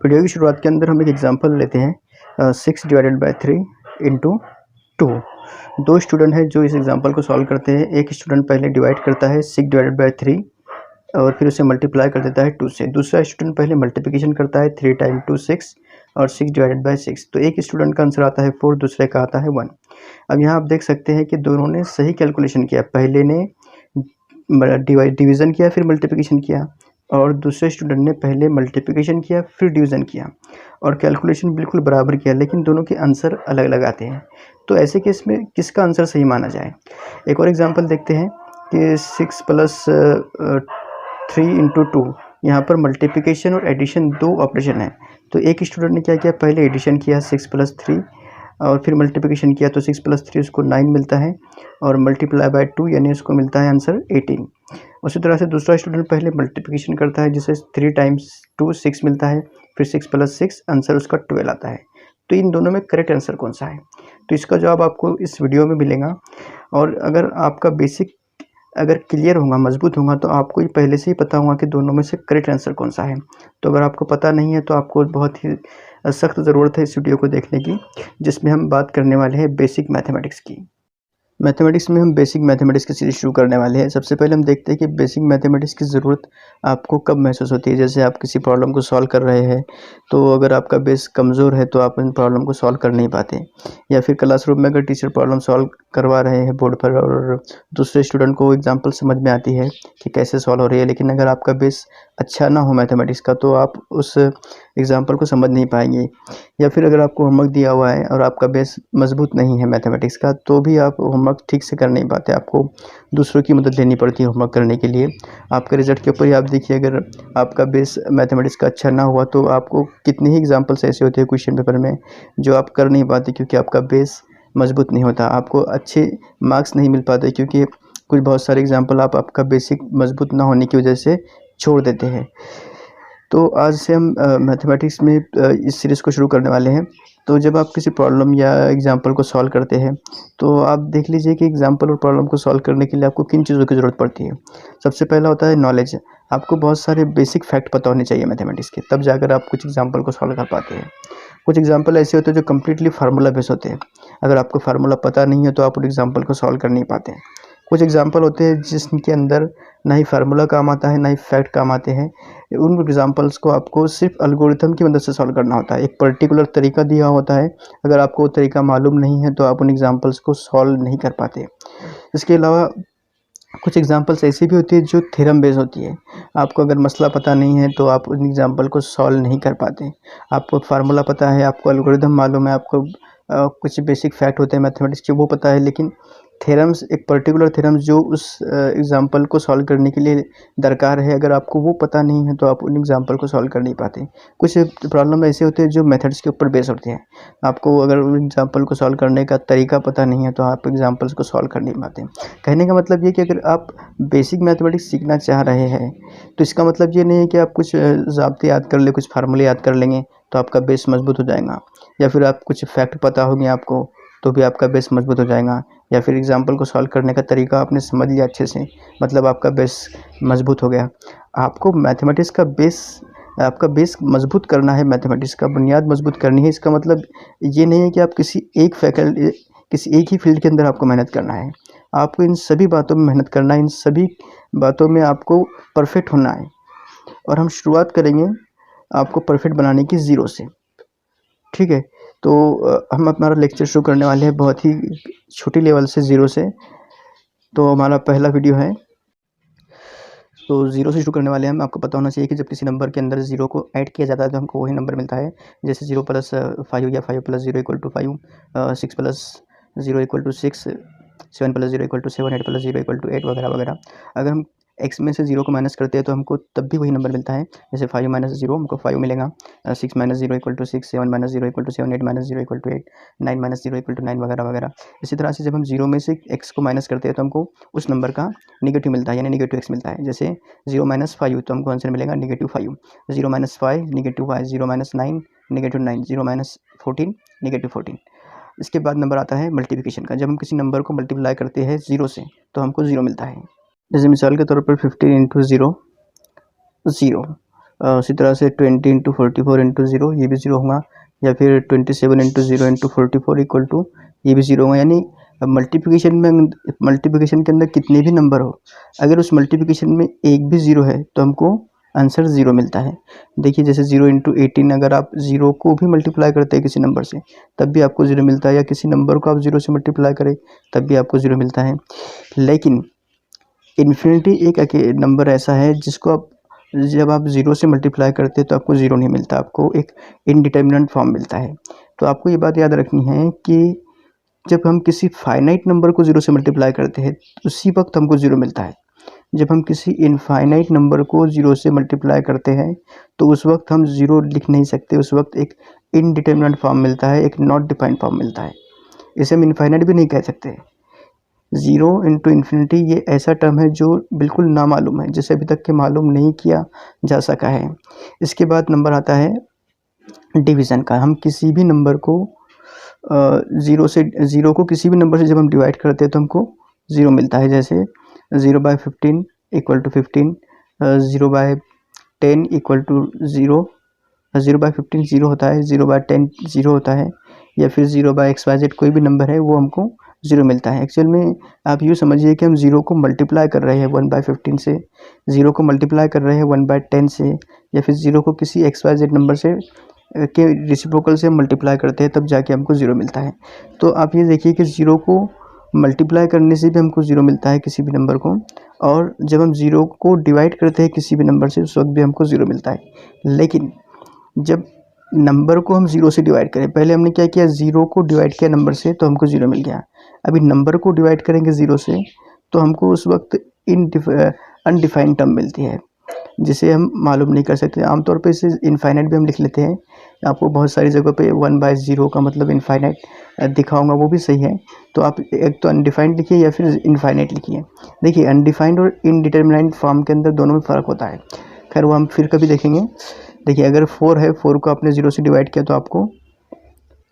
Video की शुरुआत के अंदर हम एक एग्जांपल लेते हैं 6 डिवाइडेड बाय 3 इंटू 2। दो स्टूडेंट हैं जो इस एग्जांपल को सॉल्व करते हैं। एक स्टूडेंट पहले डिवाइड करता है 6 डिवाइडेड बाय 3 और फिर उसे मल्टीप्लाई कर देता है 2 से। दूसरा स्टूडेंट पहले मल्टीप्लिकेशन करता है 3 टाइम 2 6 और 6 डिवाइडेड बाय 6। तो एक स्टूडेंट का आंसर आता है 4, दूसरे का आता है 1। अब यहाँ आप देख सकते हैं कि दोनों ने सही कैलकुलेशन किया। पहले ने डिवीज़न किया फिर मल्टीप्लिकेशन किया और दूसरे स्टूडेंट ने पहले मल्टीप्लिकेशन किया फिर डिवीज़न किया और कैलकुलेशन बिल्कुल बराबर किया, लेकिन दोनों के आंसर अलग अलग आते हैं। तो ऐसे केस में किसका आंसर सही माना जाए? एक और एग्जांपल देखते हैं कि 6 प्लस 3 इंटू 2। यहाँ पर मल्टीप्लिकेशन और एडिशन दो ऑपरेशन है। तो एक स्टूडेंट ने क्या किया, पहले एडिशन किया 6 प्लस 3 और फिर मल्टीप्लिकेशन किया तो 6 प्लस 3 उसको 9 मिलता है और मल्टीप्लाई बाय 2 यानी उसको मिलता है आंसर 18। उसी तरह से दूसरा स्टूडेंट पहले मल्टीप्लिकेशन करता है जिसे 3 टाइम्स 2 6 मिलता है, फिर 6 प्लस 6 आंसर उसका 12 आता है। तो इन दोनों में करेक्ट आंसर कौन सा है? तो इसका जवाब आपको इस वीडियो में मिलेगा। और अगर आपका बेसिक अगर क्लियर होगा, मजबूत होगा, तो आपको ये पहले से ही पता होगा कि दोनों में से करेक्ट आंसर कौन सा है। तो अगर आपको पता नहीं है तो आपको बहुत ही सख्त ज़रूरत है इस वीडियो को देखने की, जिसमें हम बात करने वाले हैं बेसिक मैथमेटिक्स की। मैथमेटिक्स में हम बेसिक मैथमेटिक्स की सीरीज शुरू करने वाले हैं। सबसे पहले हम देखते हैं कि बेसिक मैथमेटिक्स की ज़रूरत आपको कब महसूस होती है। जैसे आप किसी प्रॉब्लम को सॉल्व कर रहे हैं, तो अगर आपका बेस कमज़ोर है तो आप इन प्रॉब्लम को सॉल्व कर नहीं पाते। या फिर क्लासरूम में अगर टीचर प्रॉब्लम सॉल्व करवा रहे हैं बोर्ड पर और दूसरे स्टूडेंट को एग्जाम्पल समझ में आती है कि कैसे सॉल्व हो रही है, लेकिन अगर आपका बेस अच्छा ना हो मैथमेटिक्स का तो आप उस एग्जाम्पल को समझ नहीं पाएंगे। या फिर अगर आपको होमवर्क दिया हुआ है और आपका बेस मजबूत नहीं है मैथमेटिक्स का, तो भी आप होमवर्क ठीक से कर नहीं पाते। आपको दूसरों की मदद लेनी पड़ती है होमवर्क करने के लिए। आपके रिजल्ट के ऊपर ही आप देखिए, अगर आपका बेस मैथमेटिक्स का अच्छा ना हुआ तो आपको कितने ही एग्जाम्पल्स ऐसे होते हैं क्वेश्चन पेपर में जो आप कर नहीं पाते, क्योंकि आपका बेस मजबूत नहीं होता। आपको अच्छे मार्क्स नहीं मिल पाते क्योंकि कुछ बहुत सारे एग्जाम्पल आप आपका बेसिक मजबूत ना होने की वजह से छोड़ देते हैं। तो आज से हम मैथमेटिक्स में इस सीरीज़ को शुरू करने वाले हैं। तो जब आप किसी प्रॉब्लम या एग्जाम्पल को सॉल्व करते हैं तो आप देख लीजिए कि एग्जाम्पल और प्रॉब्लम को सॉल्व करने के लिए आपको किन चीज़ों की ज़रूरत पड़ती है। सबसे पहला होता है नॉलेज। आपको बहुत सारे बेसिक फैक्ट पता होने चाहिए मैथमेटिक्स के, तब जाकर आप कुछ एग्जाम्पल को सॉल्व कर पाते हैं। कुछ एग्जाम्पल ऐसे होते हैं जो कम्प्लीटली फार्मूला बेस होते हैं। अगर आपको फार्मूला पता नहीं है तो आप उन एग्जाम्पल को सॉल्व कर नहीं पाते। कुछ एग्जाम्पल होते हैं जिसके अंदर ना ही फार्मूला काम आता है ना ही फैक्ट काम आते हैं। उन एग्जाम्पल्स को आपको सिर्फ एल्गोरिथम की मदद से सॉल्व करना होता है। एक पर्टिकुलर तरीका दिया होता है, अगर आपको वो तरीका मालूम नहीं है तो आप उन एग्जाम्पल्स को सॉल्व नहीं कर पाते। इसके अलावा कुछ एग्जाम्पल्स ऐसी भी होती है जो थ्योरम बेस होती है। आपको अगर मसला पता नहीं है तो आप उन एग्जाम्पल को सॉल्व नहीं कर पाते। आपको फार्मूला पता है, आपको एल्गोरिथम मालूम है, आपको कुछ बेसिक फैक्ट होते हैं मैथमेटिक्स के वो पता है, लेकिन थ्योरम्स, एक पर्टिकुलर थ्योरम्स जो उस एग्जाम्पल को सॉल्व करने के लिए दरकार है, अगर आपको वो पता नहीं है तो आप उन एग्जाम्पल को सॉल्व कर नहीं पाते। कुछ प्रॉब्लम ऐसे होते हैं जो मेथड्स के ऊपर बेस होते हैं। आपको अगर उन एग्जाम्पल को सॉल्व करने का तरीका पता नहीं है तो आप एग्जाम्पल्स को सॉल्व कर नहीं पाते। कहने का मतलब ये कि अगर आप बेसिक मैथमेटिक्स सीखना चाह रहे हैं तो इसका मतलब ये नहीं है कि आप कुछ ज़ाब्ते याद कर ले, कुछ फार्मूले याद कर लेंगे तो आपका बेस मजबूत हो जाएगा। या फिर आप कुछ फैक्ट पता होंगे आपको तो भी आपका बेस मजबूत हो जाएगा। या फिर एग्जाम्पल को सॉल्व करने का तरीका आपने समझ लिया अच्छे से, मतलब आपका बेस मजबूत हो गया। आपको मैथमेटिक्स का बेस, आपका बेस मजबूत करना है, मैथमेटिक्स का बुनियाद मजबूत करनी है। इसका मतलब ये नहीं है कि आप किसी एक ही फील्ड के अंदर आपको मेहनत करना है। आपको इन सभी बातों में मेहनत करना है, इन सभी बातों में आपको परफेक्ट होना है। और हम शुरुआत करेंगे आपको परफेक्ट बनाने की ज़ीरो से, ठीक है? तो हम हमारा लेक्चर शुरू करने वाले हैं बहुत ही छोटी लेवल से, ज़ीरो से। तो हमारा पहला वीडियो है, तो ज़ीरो से शुरू करने वाले हैं हम। आपको पता होना चाहिए कि जब किसी नंबर के अंदर ज़ीरो को ऐड किया जाता है तो हमको वही नंबर मिलता है। जैसे 0 प्लस 5 या 5 plus 0 equal to 5, 6 plus 0 equal to 6, 7 plus 0 equal to 7, 8 plus 0 equal to 8 वगैरह वगैरह। अगर हम एक्स में से 0 को माइनस करते हैं तो हमको तब भी वही नंबर मिलता है। जैसे 5 माइनस 0 हमको 5 मिलेगा, 6 minus 0 equal to 6, 7 minus 0 equal to 7, 8 minus 0 equal to 8, 9 minus 0 equal to 9 वगैरह वगैरह। इसी तरह से जब हम 0 में से एक्स को माइनस करते हैं तो हमको उस नंबर का नेगेटिव मिलता है, यानी नेगेटिव एक्स मिलता है। जैसे 0 माइनस 5 तो हमको आंसर मिलेगा -5, 0 माइनस 5 -5, 0 माइनस 9 -9, 0 माइनस 14 -14। इसके बाद नंबर आता है मल्टीप्लिकेशन का। जब हम किसी नंबर को मल्टीप्लाई करते हैं 0 से तो हमको 0 मिलता है। जैसे मिसाल के तौर पर 15 इंटू 0 0, उसी तरह से 20 इंटू 44 इंटू 0 ये भी 0 होगा, या फिर 27 इंटू 0 इंटू 44 इक्वल टू ये भी 0 होगा। यानी मल्टीप्लिकेशन के अंदर कितने भी नंबर हो, अगर उस मल्टीप्लिकेशन में एक भी 0 है तो हमको आंसर 0 मिलता है। देखिए जैसे 0 इंटू 18, अगर आप 0 को भी मल्टीप्लाई करते हैं किसी नंबर से तब भी आपको 0 मिलता है, या किसी नंबर को आप 0 से मल्टीप्लाई करें तब भी आपको 0 मिलता है। लेकिन इन्फिनिटी एक नंबर ऐसा है जिसको आप जब आप 0 से मल्टीप्लाई करते हैं तो आपको 0 नहीं मिलता, आपको एक इनडिटर्मिनेंट फॉर्म मिलता है। तो आपको ये बात याद रखनी है कि जब हम किसी फाइनाइट नंबर को 0 से मल्टीप्लाई करते हैं उसी वक्त हमको 0 मिलता है। जब हम किसी इनफाइनाइट नंबर को 0 से मल्टीप्लाई करते हैं तो उस वक्त हम 0 लिख नहीं सकते, उस वक्त एक इनडिटर्मिनेंट फॉर्म मिलता है, एक नॉट डिफाइंड फॉर्म मिलता है। इसे हम इनफाइनाइट भी नहीं कह सकते। 0 इंटू इन्फिनिटी ये ऐसा टर्म है जो बिल्कुल नामालूम है, जिसे अभी तक के मालूम नहीं किया जा सका है। इसके बाद नंबर आता है डिवीज़न का। हम किसी भी नंबर को 0 को किसी भी नंबर से जब हम डिवाइड करते हैं तो हमको 0 मिलता है। जैसे 0/15 इक्वल टू 15, 0/10 इक्वल टू 0, 0/15 0 होता है, 0/10 0 होता है, या फिर 0/xyz कोई भी नंबर है वो हमको 0 मिलता है। एक्चुअल में आप यूँ समझिए कि हम 0 को मल्टीप्लाई कर रहे हैं 1/15 से, 0 को मल्टीप्लाई कर रहे हैं 1/10 से, या फिर 0 को किसी xyz नंबर से के रेसिप्रोकल से हम मल्टीप्लाई करते हैं तब जाके हमको 0 मिलता है। तो आप ये देखिए कि 0 को मल्टीप्लाई करने से भी हमको 0 मिलता है किसी भी नंबर को, और जब हम 0 को डिवाइड करते हैं किसी भी नंबर से उस वक्त भी हमको 0 मिलता है। लेकिन जब नंबर को हम 0 से डिवाइड करें, पहले हमने क्या किया, 0 को डिवाइड किया नंबर से तो हमको 0 मिल गया। अभी नंबर को डिवाइड करेंगे 0 से तो हमको उस वक्त अनडिफाइंड टर्म मिलती है, जिसे हम मालूम नहीं कर सकते। आमतौर पे इसे इनफाइनाइट भी हम लिख लेते हैं। आपको बहुत सारी जगह पे 1/0 का मतलब इनफाइनाइट दिखा होगा, वो भी सही है। तो आप एक तो अनडिफाइंड लिखिए या फिर इनफाइनाइट लिखिए। देखिए अनडिफाइंड और इनडिटर्मिनेंट फॉर्म के अंदर दोनों में फ़र्क होता है, खैर वो हम फिर कभी देखेंगे। देखिए अगर 4 है, 4 को आपने 0 से डिवाइड किया तो आपको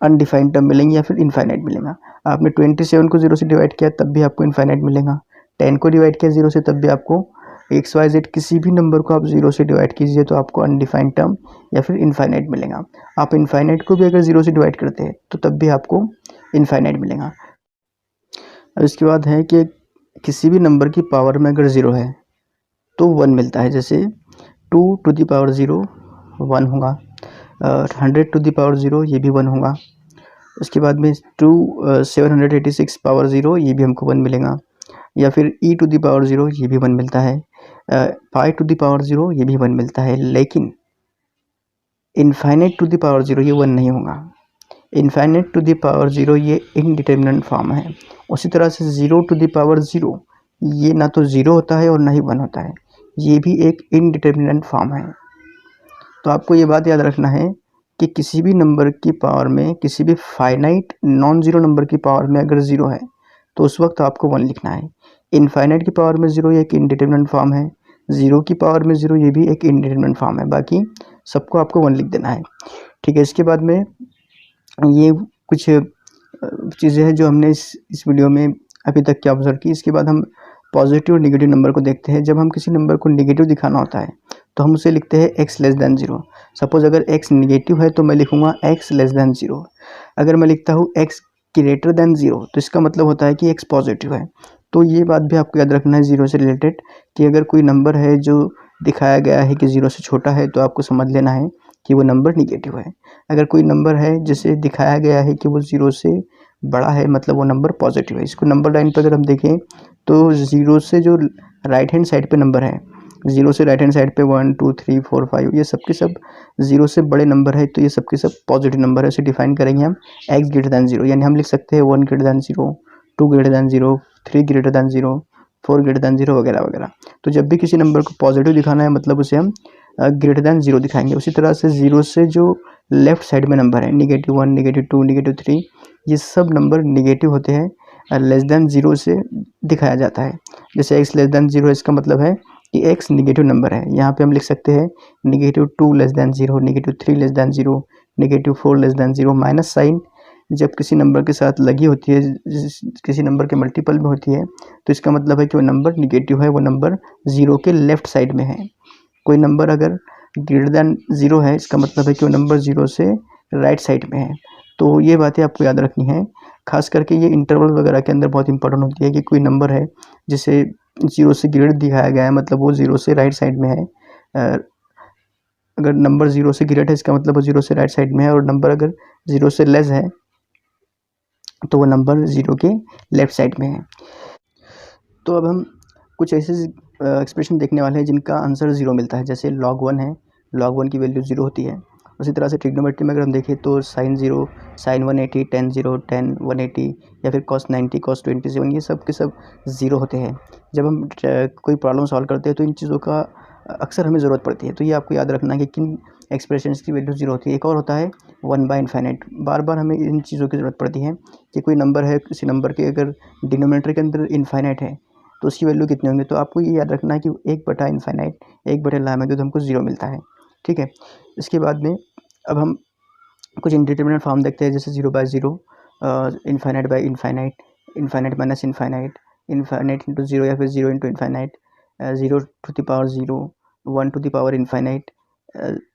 अनडिफाइंड टर्म मिलेंगे या फिर इनफाइनाइट मिलेगा। आपने 27 को 0 से डिवाइड किया तब भी आपको इनफाइनाइट मिलेगा। 10 को डिवाइड किया 0 से तब भी आपको, XYZ किसी भी नंबर को आप 0 से डिवाइड कीजिए तो आपको अनडिफाइंड टर्म या फिर इनफाइनाइट मिलेगा। आप इनफाइनाइट को भी अगर 0 से डिवाइड करते हैं तो तब भी आपको इनफाइनाइट मिलेगा। अब इसके बाद है कि किसी भी नंबर की पावर में अगर 0 है तो 1 मिलता है। जैसे 2 टू द पावर 0 1 होगा, 100 टू द पावर 0 ये भी 1 होगा। उसके बाद में 786 पावर 0 ये भी हमको 1 मिलेगा, या फिर e टू द पावर 0 ये भी 1 मिलता है, 5 टू द पावर 0 ये भी 1 मिलता है। लेकिन इनफाइनाइट टू द पावर 0 ये 1 नहीं होगा। इनफाइनाइट टू द पावर 0 ये इनडिटर्मिनेंट फॉर्म है। उसी तरह से 0 टू द पावर 0 ये ना तो 0 होता है और ना ही 1 होता है, ये भी एक इनडिटर्मिनेंट फॉर्म है। तो आपको ये बात याद रखना है कि किसी भी नंबर की पावर में, किसी भी फाइनाइट नॉन ज़ीरो नंबर की पावर में अगर 0 है तो उस वक्त आपको 1 लिखना है। इनफाइनाइट की पावर में 0 ये एक इनडिटर्मिनेंट फॉर्म है, 0 की पावर में 0 ये भी एक इनडिटर्मिनेंट फॉर्म है, बाकी सबको आपको 1 लिख देना है। ठीक है, इसके बाद में ये कुछ चीज़ें हैं जो हमने इस वीडियो में अभी तक क्या ऑब्जर्व की। इसके बाद हम पॉजिटिव और नेगेटिव नंबर को देखते हैं। जब हम किसी नंबर को नेगेटिव दिखाना होता है तो हम उसे लिखते हैं x लेस दैन 0। सपोज अगर x नेगेटिव है तो मैं लिखूँगा x लेस दैन 0। अगर मैं लिखता हूँ x ग्रेटर दैन 0 तो इसका मतलब होता है कि x पॉजिटिव है। तो ये बात भी आपको याद रखना है 0 से रिलेटेड, कि अगर कोई नंबर है जो दिखाया गया है कि 0 से छोटा है तो आपको समझ लेना है कि वो नंबर निगेटिव है। अगर कोई नंबर है जिसे दिखाया गया है कि वो 0 से बड़ा है मतलब वो नंबर पॉजिटिव है। इसको नंबर लाइन पर अगर हम देखें तो 0 से जो राइट हैंड साइड पे नंबर है, 0 से राइट हैंड साइड पे 1 2 3 4 5 ये सब के सब 0 से बड़े नंबर है, तो ये सब के सब पॉजिटिव नंबर है। इसे डिफाइन करेंगे हम x ग्रेटर दैन 0, यानी हम लिख सकते हैं 1 greater than 0, 2 greater than 0, 3 greater than 0, 4 greater than 0 वगैरह वगैरह। तो जब भी किसी नंबर को पॉजिटिव दिखाना है मतलब उसे हम ग्रेटर दैन 0 दिखाएंगे। उसी तरह से 0 से जो लेफ्ट साइड में नंबर है -1, -2, -3 ये सब नंबर निगेटिव होते हैं, लेस दैन 0 से दिखाया जाता है। जैसे x लेस दैन 0 इसका मतलब है कि x निगेटिव नंबर है। यहाँ पे हम लिख सकते हैं -2 less than 0, -3 less than 0, -4 less than 0। Minus sign जब किसी नंबर के साथ लगी होती है, किसी नंबर के मल्टीपल में होती है, तो इसका मतलब है कि वो नंबर निगेटिव है, वो नंबर 0 के लेफ्ट साइड में है। कोई नंबर अगर ग्रेटर दैन 0 है, इसका मतलब है कि वो नंबर 0 से राइट साइड में है। तो ये बातें आपको याद रखनी है, खास करके ये इंटरवल वगैरह के अंदर बहुत इंपॉर्टेंट होती है कि कोई नंबर है जिसे 0 से ग्रेटर दिखाया गया है, मतलब वो 0 से राइट साइड में है। अगर नंबर 0 से ग्रेटर है, इसका मतलब वो 0 से राइट साइड में है, और नंबर अगर 0 से लेस है तो वो नंबर 0 के लेफ्ट साइड में है। तो अब हम कुछ ऐसे एक्सप्रेशन देखने वाले हैं जिनका आंसर 0 मिलता है, जैसे log 1 है, log 1 की वैल्यू 0 होती है। उसी तरह से ट्रिग्नोमेट्री में अगर हम देखें तो sin 0, sin 180, tan 0, tan 180, या फिर cos 90, cos 27, ये सब के सब 0 होते हैं। जब हम कोई प्रॉब्लम सॉल्व करते हैं तो इन चीज़ों का अक्सर हमें ज़रूरत पड़ती है, तो ये आपको याद रखना है कि किन एक्सप्रेशंस की वैल्यू 0 होती है। एक और होता है 1/इनफाइनाइट, बार बार हमें इन चीज़ों की ज़रूरत पड़ती है कि कोई नंबर है, किसी नंबर के अगर डिनोमिनेटर के अंदर इनफाइनाइट है तो उसकी वैल्यू कितनी होंगी। तो आपको ये याद रखना है कि 1/इनफाइनाइट, 1/λ तो हमको 0 मिलता है, ठीक है। इसके बाद में अब हम कुछ इंडिटरमिनेट फॉर्म देखते हैं, जैसे 0/0, infinite by infinite, infinite minus infinite, infinite into 0, या फिर 0 into infinite, 0 to the power 0, 1 to the power infinite,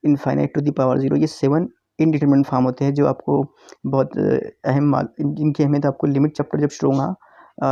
इनफाइनाइट टू द पावर 0। ये 7 इनडिटरमिनेट फॉर्म होते हैं जो आपको बहुत अहम, जिनकी अहमियत आपको लिमिट चैप्टर जब शुरू होगा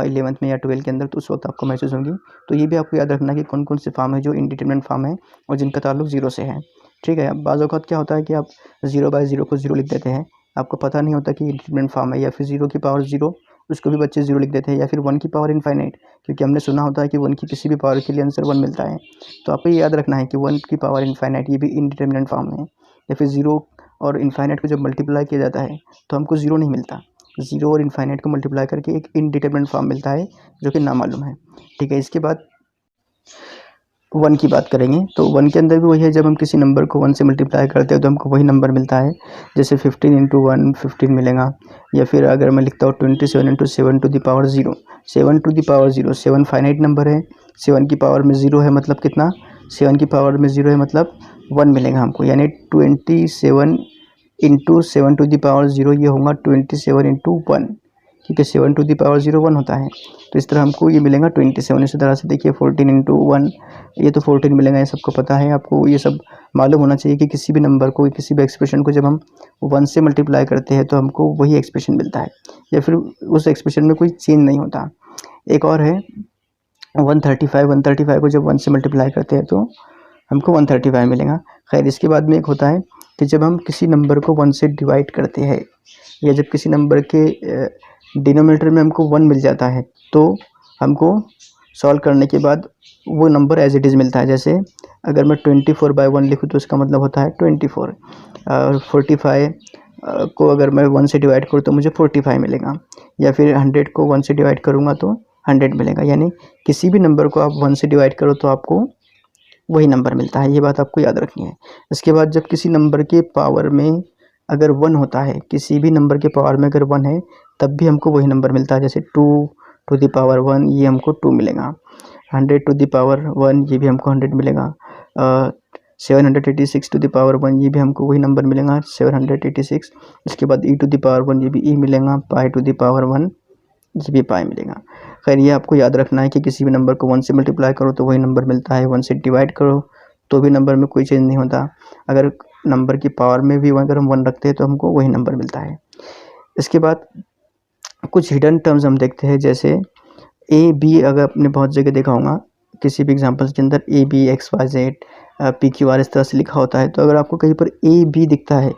11th में या 12 के अंदर, तो उस वक्त आपको महसूस होंगी। तो ये भी आपको याद रखना है कि कौन कौन से फॉर्म है जो इनडिटरमिनेट फॉर्म है और जिनका ताल्लुक 0 से है, ठीक है। अब बाज़ औक़ात क्या होता है कि आप 0/0 को 0 लिख देते हैं, आपको पता नहीं होता कि इंडिटरमिनेट फॉर्म है, या फिर 0 की पावर 0 उसको भी बच्चे 0 लिख देते हैं, या फिर 1 की पावर इनफाइनाइट, क्योंकि हमने सुना होता है कि 1 की किसी भी पावर के लिए आंसर 1 मिलता है। तो आपको ये याद रखना है कि 1 की पावर इनफाइनाइट ये भी इनडिटरमिनेट फॉर्म है। या फिर 0 और इनफाइनाइट को जब मल्टीप्लाई किया जाता है तो हमको 0 नहीं मिलता, 0 और इनफाइनाइट को मल्टीप्लाई करके एक इनडिटरमिनेट फॉर्म मिलता है जो कि नामालूम है, ठीक है। इसके बाद 1 की बात करेंगे, तो 1 के अंदर भी वही है, जब हम किसी नंबर को 1 से मल्टीप्लाई करते हैं तो हमको वही नंबर मिलता है, जैसे 15 इंटू 1 15 मिलेगा। या फिर अगर मैं लिखता हूँ 27 into 7 to the power 0, 7 to the power 0, 7 finite number है, 7 की पावर में 0 है, मतलब कितना, 7 की पावर में 0 है मतलब 1 मिलेगा हमको, यानी 27 इंटू 7 टू द पावर 0 ये होगा 27 इंटू 1, क्योंकि 7 टू द पावर 0 1 होता है। तो इस तरह हमको ये मिलेगा 27। इसी तरह से देखिए 14 इंटू 1, ये तो 14 मिलेगा, ये सबको पता है। आपको ये सब मालूम होना चाहिए कि किसी भी नंबर को, किसी भी एक्सप्रेशन को जब हम 1 से मल्टीप्लाई करते हैं तो हमको वही एक्सप्रेशन मिलता है, या फिर उस एक्सप्रेशन में कोई चेंज नहीं होता। एक और है 135, 135 को जब 1 से मल्टीप्लाई करते हैं तो हमको 135 मिलेगा। खैर, इसके बाद में एक होता है कि जब हम किसी नंबर को 1 से डिवाइड करते हैं, या जब किसी नंबर के डिनोमिनेटर में हमको 1 मिल जाता है, तो हमको सॉल्व करने के बाद वो नंबर एज इट इज़ मिलता है। जैसे अगर मैं 24/1 लिखूँ तो इसका मतलब होता है 24, और 45 को अगर मैं 1 से डिवाइड करूँ तो मुझे 45 मिलेगा, या फिर 100 को 1 से डिवाइड करूँगा तो 100 मिलेगा। यानी किसी भी नंबर को आप 1 से डिवाइड करो तो आपको वही नंबर मिलता है, ये बात आपको याद रखनी है। इसके बाद जब किसी नंबर के पावर में अगर 1 होता है, किसी भी नंबर के पावर में अगर 1 है, तब भी हमको वही नंबर मिलता है। जैसे 2 टू द पावर 1 ये हमको 2 मिलेगा, 100 टू द पावर 1 ये भी हमको 100 मिलेगा, 786 टू द पावर 1 ये भी हमको वही नंबर मिलेगा, 786। इसके बाद e टू द पावर 1 ये भी e मिलेगा, पाई टू द पावर 1 ये भी पाई मिलेगा। खैर, ये आपको याद रखना है कि किसी भी नंबर को 1 से मल्टीप्लाई करो तो वही नंबर मिलता है, 1 से डिवाइड करो तो भी नंबर में कोई चेंज नहीं होता। अगर नंबर की पावर में भी अगर हम 1 रखते हैं तो हमको वही नंबर मिलता है। इसके बाद कुछ हिडन टर्म्स हम देखते हैं, जैसे ए बी, अगर आपने बहुत जगह देखा होगा किसी भी एग्जांपल्स के अंदर a b x y z p q r इस तरह से लिखा होता है। तो अगर आपको कहीं पर ए बी दिखता है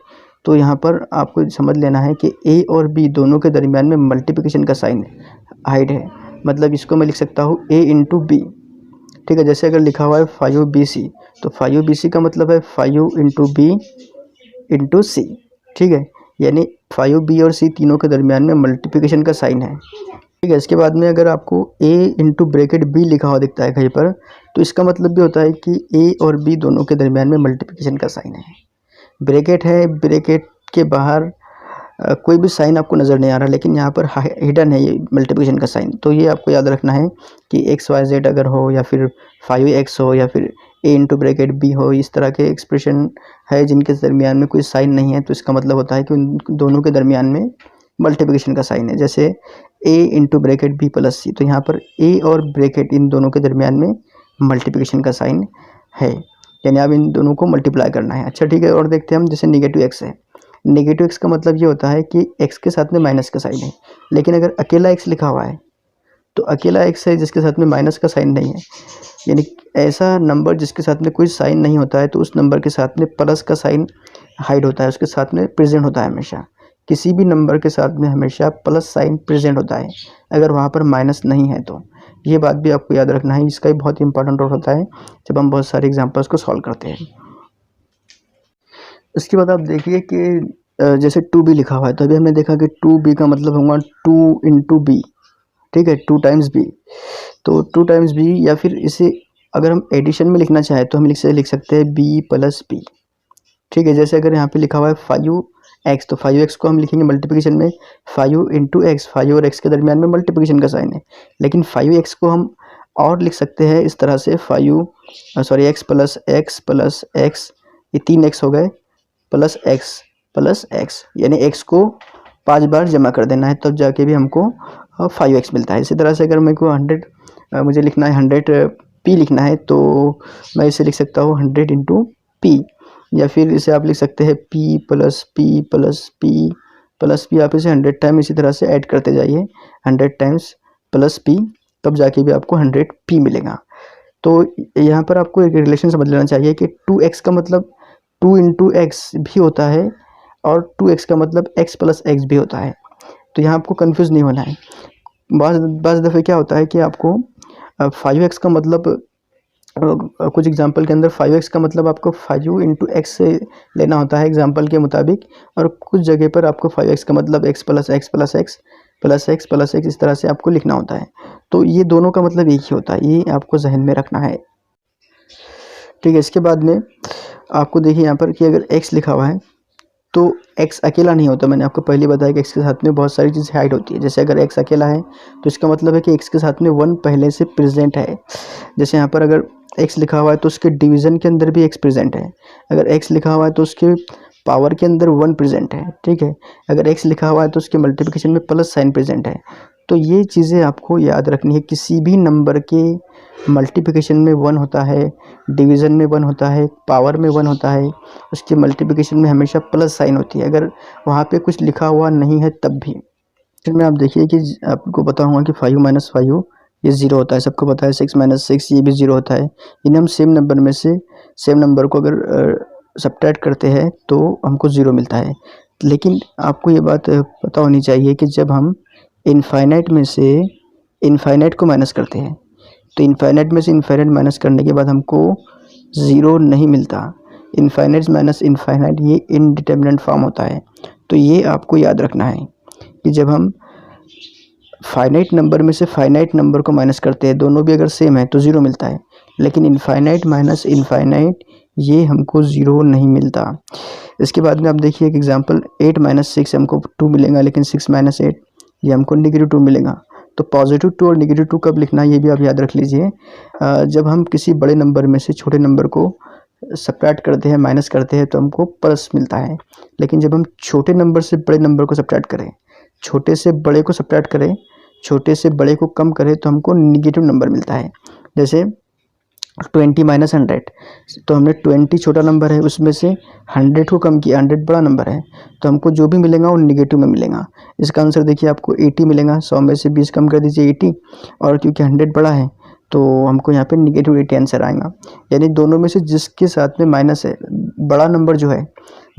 तो यहाँ पर आपको समझ लेना है कि ए और बी दोनों के दरमियान में मल्टीप्लिकेशन का साइन हाइड है, मतलब इसको मैं लिख सकता हूँ ए इंटू बी, ठीक है। जैसे अगर लिखा हुआ है 5BC, तो 5BC का मतलब है 5 इंटू बी इंटू सी, ठीक है। यानी 5B और C तीनों के दरमियान में मल्टीप्लिकेशन का साइन है, ठीक है। इसके बाद में अगर आपको A इंटू ब्रैकेट B लिखा हुआ दिखता है कहीं पर, तो इसका मतलब भी होता है कि A और B दोनों के दरमियान में मल्टीप्लिकेशन का साइन है। ब्रैकेट है, ब्रैकेट के बाहर कोई भी साइन आपको नज़र नहीं आ रहा, लेकिन यहाँ पर हिडन है ये मल्टीप्लिकेशन का साइन। तो ये आपको याद रखना है कि XYZ अगर हो, या फिर 5X हो, या फिर A इंटू ब्रैकेट B हो, इस तरह के एक्सप्रेशन है जिनके दरमियान में कोई साइन नहीं है, तो इसका मतलब होता है कि उन दोनों के दरमियान में मल्टीप्लिकेशन का साइन है। जैसे A into bracket B plus C, तो यहाँ पर A और ब्रैकेट इन दोनों के दरमियान में मल्टीप्लिकेशन का साइन है। यानी अब इन दोनों को मल्टीप्लाई करना है। अच्छा ठीक है, और देखते हैं हम, जैसे नेगेटिव एक्स है। नेगेटिव एक्स का मतलब ये होता है कि एक्स के साथ में माइनस का साइन है, लेकिन अगर अकेला एक्स लिखा हुआ है तो अकेला एक्स है जिसके साथ में माइनस का साइन नहीं है, यानी ऐसा नंबर जिसके साथ में कोई साइन नहीं होता है तो उस नंबर के साथ में प्लस का साइन हाइड होता है, उसके साथ में प्रेजेंट होता है हमेशा। किसी भी नंबर के साथ में हमेशा प्लस साइन प्रेजेंट होता है अगर वहाँ पर माइनस नहीं है तो। ये बात भी आपको याद रखना है, इसका भी बहुत इंपॉर्टेंट रोल होता है जब हम बहुत सारे एग्जाम्पल्स को सॉल्व करते हैं। इसके बाद आप देखिए कि जैसे 2b लिखा हुआ है, तो अभी हमने देखा कि 2b का मतलब होगा 2 इंटू बी, ठीक है, 2 टाइम्स बी। तो 2 टाइम्स बी, या फिर इसे अगर हम एडिशन में लिखना चाहें तो हम लिख सकते हैं बी प्लस बी, ठीक है। जैसे अगर यहाँ पे लिखा हुआ है 5x, तो 5x को हम लिखेंगे मल्टीप्लिकेशन में 5 इंटू एक्स, 5 और x के दरमियान में मल्टीप्लिकेशन का साइन है। लेकिन 5x को हम और लिख सकते हैं इस तरह से, x प्लस एक्स, ये 3x हो गए, प्लस एक्स, यानी x को 5 बार जमा कर देना है, तब जाके भी हमको 5x मिलता है। इसी तरह से अगर मेरे को 100 मुझे लिखना है, 100 p लिखना है, तो मैं इसे लिख सकता हूँ 100 इंटू पी, या फिर इसे आप लिख सकते हैं p plus P plus P plus P. आप इसे 100 टाइम इसी तरह से ऐड करते जाइए, 100 टाइम्स प्लस p, तब जाके भी आपको 100p मिलेगा। तो यहाँ पर आपको एक रिलेशन समझ लेना चाहिए कि 2x का मतलब 2 इंटू एक्स भी होता है और 2x का मतलब x प्लस एक्स भी होता है। तो यहाँ आपको कंफ्यूज नहीं होना है। बाज़ दफ़े क्या होता है कि आपको 5x का मतलब कुछ एग्जांपल के अंदर 5x का मतलब आपको 5 इंटू एक्स से लेना होता है एग्जांपल के मुताबिक, और कुछ जगह पर आपको 5x का मतलब x plus x plus x plus x plus x इस तरह से आपको लिखना होता है। तो ये दोनों का मतलब एक ही होता है, ये आपको जहन में रखना है, ठीक है। इसके बाद में आपको देखिए यहाँ पर कि अगर x लिखा हुआ है तो x अकेला नहीं होता। मैंने आपको पहले बताया कि x के साथ में बहुत सारी चीज़ें हाइड होती है। जैसे अगर x अकेला है तो इसका मतलब है कि x के साथ में 1 पहले से प्रेजेंट है। जैसे यहाँ पर अगर x लिखा हुआ है तो उसके डिवीज़न के अंदर भी x प्रेजेंट है। अगर x लिखा हुआ है तो उसके पावर के अंदर 1 प्रेजेंट है, ठीक है। अगर x लिखा हुआ है तो उसके मल्टीप्लिकेशन में प्लस साइन प्रेजेंट है। तो ये चीज़ें आपको याद रखनी है। किसी भी नंबर के मल्टीप्लिकेशन में 1 होता है, डिवीज़न में 1 होता है, पावर में 1 होता है, उसके मल्टीप्लिकेशन में हमेशा प्लस साइन होती है, अगर वहाँ पे कुछ लिखा हुआ नहीं है तब भी। फिर में आप देखिए कि आपको बताऊँगा कि 5 माइनस 5 ये 0 होता है, सबको पता है। 6 माइनस 6 ये भी 0 होता है। यानी हम सेम नंबर में से सेम नंबर को अगर सब्ट्रैक्ट करते हैं तो हमको 0 मिलता है। लेकिन आपको ये बात पता होनी चाहिए कि जब हम इनफाइनाइट में से इनफाइनाइट को माइनस करते हैं तो इनफाइनाइट में से इनफाइनाइट माइनस करने के बाद हमको 0 नहीं मिलता। इनफाइनाइट माइनस इनफाइनाइट ये इनडिटरमिनेट फॉर्म होता है। तो ये आपको याद रखना है कि जब हम फाइनाइट नंबर में से फाइनाइट नंबर को माइनस करते हैं, दोनों भी अगर सेम है तो 0 मिलता है, लेकिन इनफाइनाइट माइनस इनफाइनाइट ये हमको 0 नहीं मिलता। इसके बाद में आप देखिए एक एग्जांपल, 8 माइनस 6 हमको 2 मिलेगा, लेकिन 6 माइनस 8 ये हमको -2 मिलेगा। तो पॉजिटिव 2 और -2 कब लिखना है ये भी आप याद रख लीजिए। जब हम किसी बड़े नंबर में से छोटे नंबर को सब्ट्रैक्ट करते हैं, माइनस करते हैं, तो हमको प्लस मिलता है। लेकिन जब हम छोटे नंबर से बड़े नंबर को सब्ट्रैक्ट करें, छोटे से बड़े को सब्ट्रैक्ट करें, छोटे से बड़े को कम करें, तो हमको नेगेटिव नंबर मिलता है। जैसे 20 माइनस 100, तो हमने 20 छोटा नंबर है, उसमें से 100 को कम किया, 100 बड़ा नंबर है, तो हमको जो भी मिलेगा वो नेगेटिव में मिलेगा। इसका आंसर देखिए आपको 80 मिलेगा। 100 में से 20 कम कर दीजिए 80, और क्योंकि 100 बड़ा है तो हमको यहाँ पे -80 आंसर आएगा। यानी दोनों में से जिसके साथ में माइनस है, बड़ा नंबर जो है,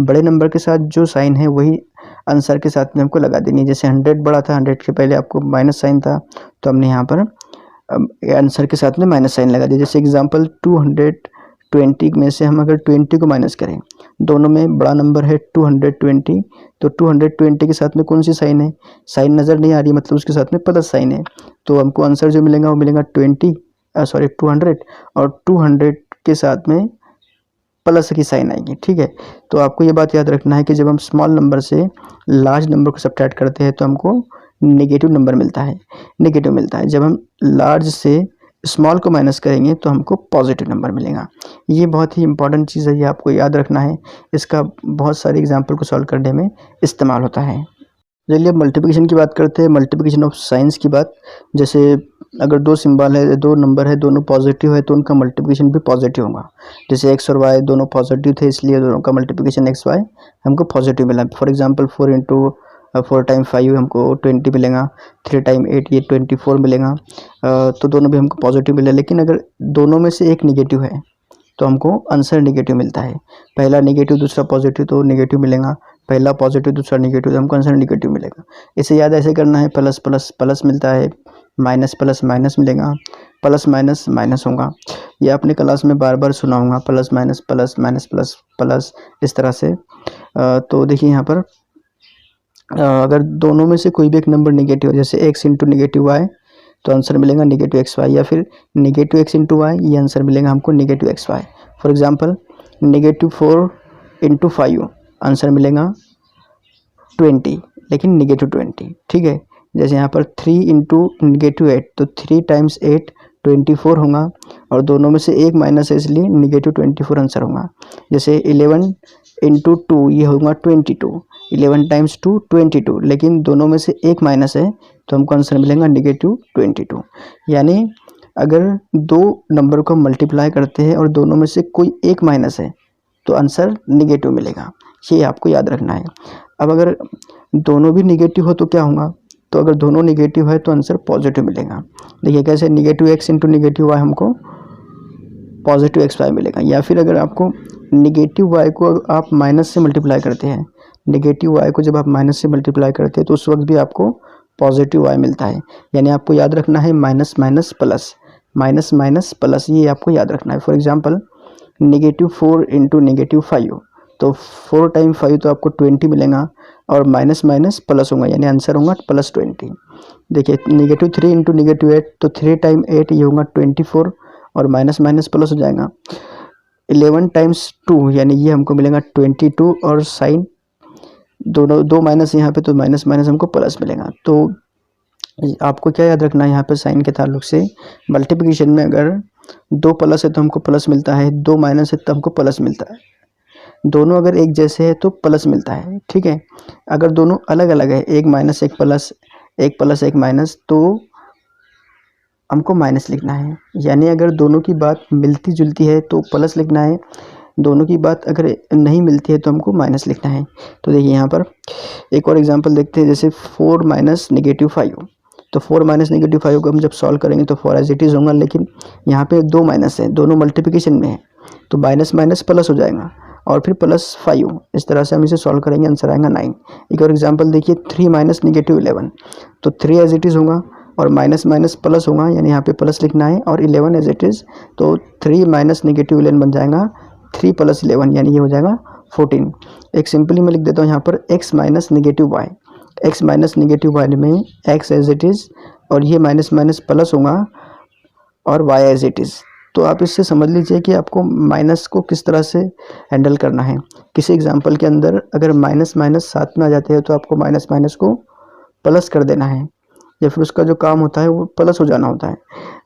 बड़े नंबर के साथ जो साइन है वही आंसर के साथ में हमको लगा देनी है। जैसे 100 बड़ा था, 100 के पहले आपको माइनस साइन था, तो हमने यहाँ पर आंसर के साथ में माइनस साइन लगा दिया। जैसे एग्जांपल 220 में से हम अगर 20 को माइनस करें, दोनों में बड़ा नंबर है 220, तो 220 के साथ में कौन सी साइन है, साइन नज़र नहीं आ रही, मतलब उसके साथ में प्लस साइन है। तो हमको आंसर जो मिलेगा वो मिलेगा 200, और 200 के साथ में प्लस की साइन आएगी, ठीक है। तो आपको ये बात याद रखना है कि जब हम स्मॉल नंबर से लार्ज नंबर को सब्ट्रैक्ट करते हैं तो हमको नेगेटिव नंबर मिलता है। जब हम लार्ज से स्मॉल को माइनस करेंगे तो हमको पॉजिटिव नंबर मिलेगा। ये बहुत ही इंपॉर्टेंट चीज़ है, ये आपको याद रखना है। इसका बहुत सारे एग्जाम्पल को सॉल्व करने में इस्तेमाल होता है। चलिए अब मल्टीप्लिकेशन की बात करते हैं, मल्टीप्लिकेशन ऑफ साइंस की बात। जैसे अगर दो सिंबल है, दो नंबर है, दोनों पॉजिटिव है तो उनका मल्टीप्लिकेशन भी पॉजिटिव होगा। जैसे एक्स और वाई दोनों पॉजिटिव थे इसलिए दोनों का मल्टीप्लिकेशन एक्स वाई हमको पॉजिटिव मिला। फॉर एग्जांपल 4 टाइम 5 हमको 20 मिलेगा, 3 टाइम 8 ये 24 मिलेगा। तो दोनों भी हमको पॉजिटिव मिले। लेकिन अगर दोनों में से एक निगेटिव है तो हमको आंसर निगेटिव मिलता है। पहला निगेटिव दूसरा पॉजिटिव तो निगेटिव मिलेगा, पहला पॉजिटिव दूसरा निगेटिव तो हमको आंसर निगेटिव मिलेगा। इसे याद ऐसे करना है, प्लस प्लस प्लस मिलता है, माइनस प्लस माइनस मिलेगा, प्लस माइनस माइनस होगा। ये आपने क्लास में बार बार सुना होगा, plus minus plus minus plus plus इस तरह से। तो देखिए यहाँ पर अगर दोनों में से कोई भी एक नंबर निगेटिव है, जैसे एक्स इंटू निगेटिव वाई तो आंसर मिलेगा निगेटिव एक्स वाई, या फिर निगेटिव एक्स इंटू वाई ये आंसर मिलेगा हमको negative x y. For example negative 4 into 5 answer मिलेगा 20, लेकिन निगेटिव 20, ठीक है। जैसे यहाँ पर 3 इंटू निगेटिव 8 तो 3 टाइम्स 8 24 होगा, और दोनों में से एक माइनस है इसलिए निगेटिव 24 आंसर होगा। जैसे 11 इंटू 2 ये होगा 22, 11 टाइम्स 2 22, लेकिन दोनों में से एक माइनस है तो हमको आंसर मिलेगा निगेटिव 22। यानी अगर दो नंबर को मल्टीप्लाई करते हैं और दोनों में से कोई एक माइनस है तो आंसर निगेटिव मिलेगा, ये आपको याद रखना है। अब अगर दोनों भी निगेटिव हो तो क्या होगा, तो अगर दोनों निगेटिव है तो आंसर पॉजिटिव मिलेगा। देखिए कैसे, negative x into negative y हमको पॉजिटिव एक्स वाई मिलेगा। या फिर अगर आपको निगेटिव वाई को आप माइनस से मल्टीप्लाई करते हैं, निगेटिव वाई को जब आप माइनस से मल्टीप्लाई करते हैं तो उस वक्त भी आपको पॉजिटिव वाई मिलता है। यानी आपको याद रखना है minus minus plus, minus minus plus, ये आपको याद रखना है। For example negative 4 into negative 5 तो 4 टाइम 5 तो आपको 20 मिलेगा, और माइनस माइनस प्लस होगा यानी आंसर होगा प्लस 20। देखिए निगेटिव 3 इंटू निगेटिव 8 तो 3 टाइम 8 ये होगा 24, और माइनस माइनस प्लस हो जाएगा। 11 टाइम्स 2 यानी ये हमको मिलेगा 22, और साइन दोनों दो माइनस यहाँ पे तो माइनस माइनस हमको प्लस मिलेगा। तो आपको क्या याद रखना है यहाँ पे, साइन के ताल्लुक से मल्टीप्लिकेशन में अगर दो प्लस है तो हमको प्लस मिलता है, दो माइनस है तो हमको प्लस मिलता है। दोनों अगर एक जैसे है तो प्लस मिलता है, ठीक है। अगर दोनों अलग अलग है, एक माइनस एक प्लस एक माइनस, तो हमको माइनस लिखना है। यानी अगर दोनों की बात मिलती जुलती है तो प्लस लिखना है, दोनों की बात अगर नहीं मिलती है तो हमको माइनस लिखना है। तो देखिए यहाँ पर एक और एग्जांपल देखते हैं, जैसे 4 माइनस निगेटिव 5 तो 4 माइनस निगेटिव 5 को हम जब सॉल्व करेंगे तो 4 एज इट इज़ होगा, लेकिन यहाँ पे दो माइनस है, दोनों मल्टीप्लिकेशन में है तो माइनस माइनस प्लस हो जाएगा, और फिर प्लस 5। इस तरह से हम इसे सॉल्व करेंगे, आंसर आएगा 9। एक और एग्जांपल देखिए 3 माइनस निगेटिव 11 तो 3 एज इट इज़ होगा, और माइनस माइनस प्लस होगा यानी यहाँ पे प्लस लिखना है, और 11 एज इट इज़ तो 3 माइनस निगेटिव 11 बन जाएगा 3 प्लस 11 यानी ये हो जाएगा 14। एक सिंपली मैं लिख देता हूँ यहाँ पर x minus negative y, x minus negative y में x एज इट इज़, और ये माइनस माइनस प्लस होगा, और y एज इट इज़। तो आप इससे समझ लीजिए कि आपको माइनस को किस तरह से हैंडल करना है। किसी एग्जांपल के अंदर अगर माइनस माइनस साथ में आ जाते हैं तो आपको माइनस माइनस को प्लस कर देना है, या फिर उसका जो काम होता है वो प्लस हो जाना होता है।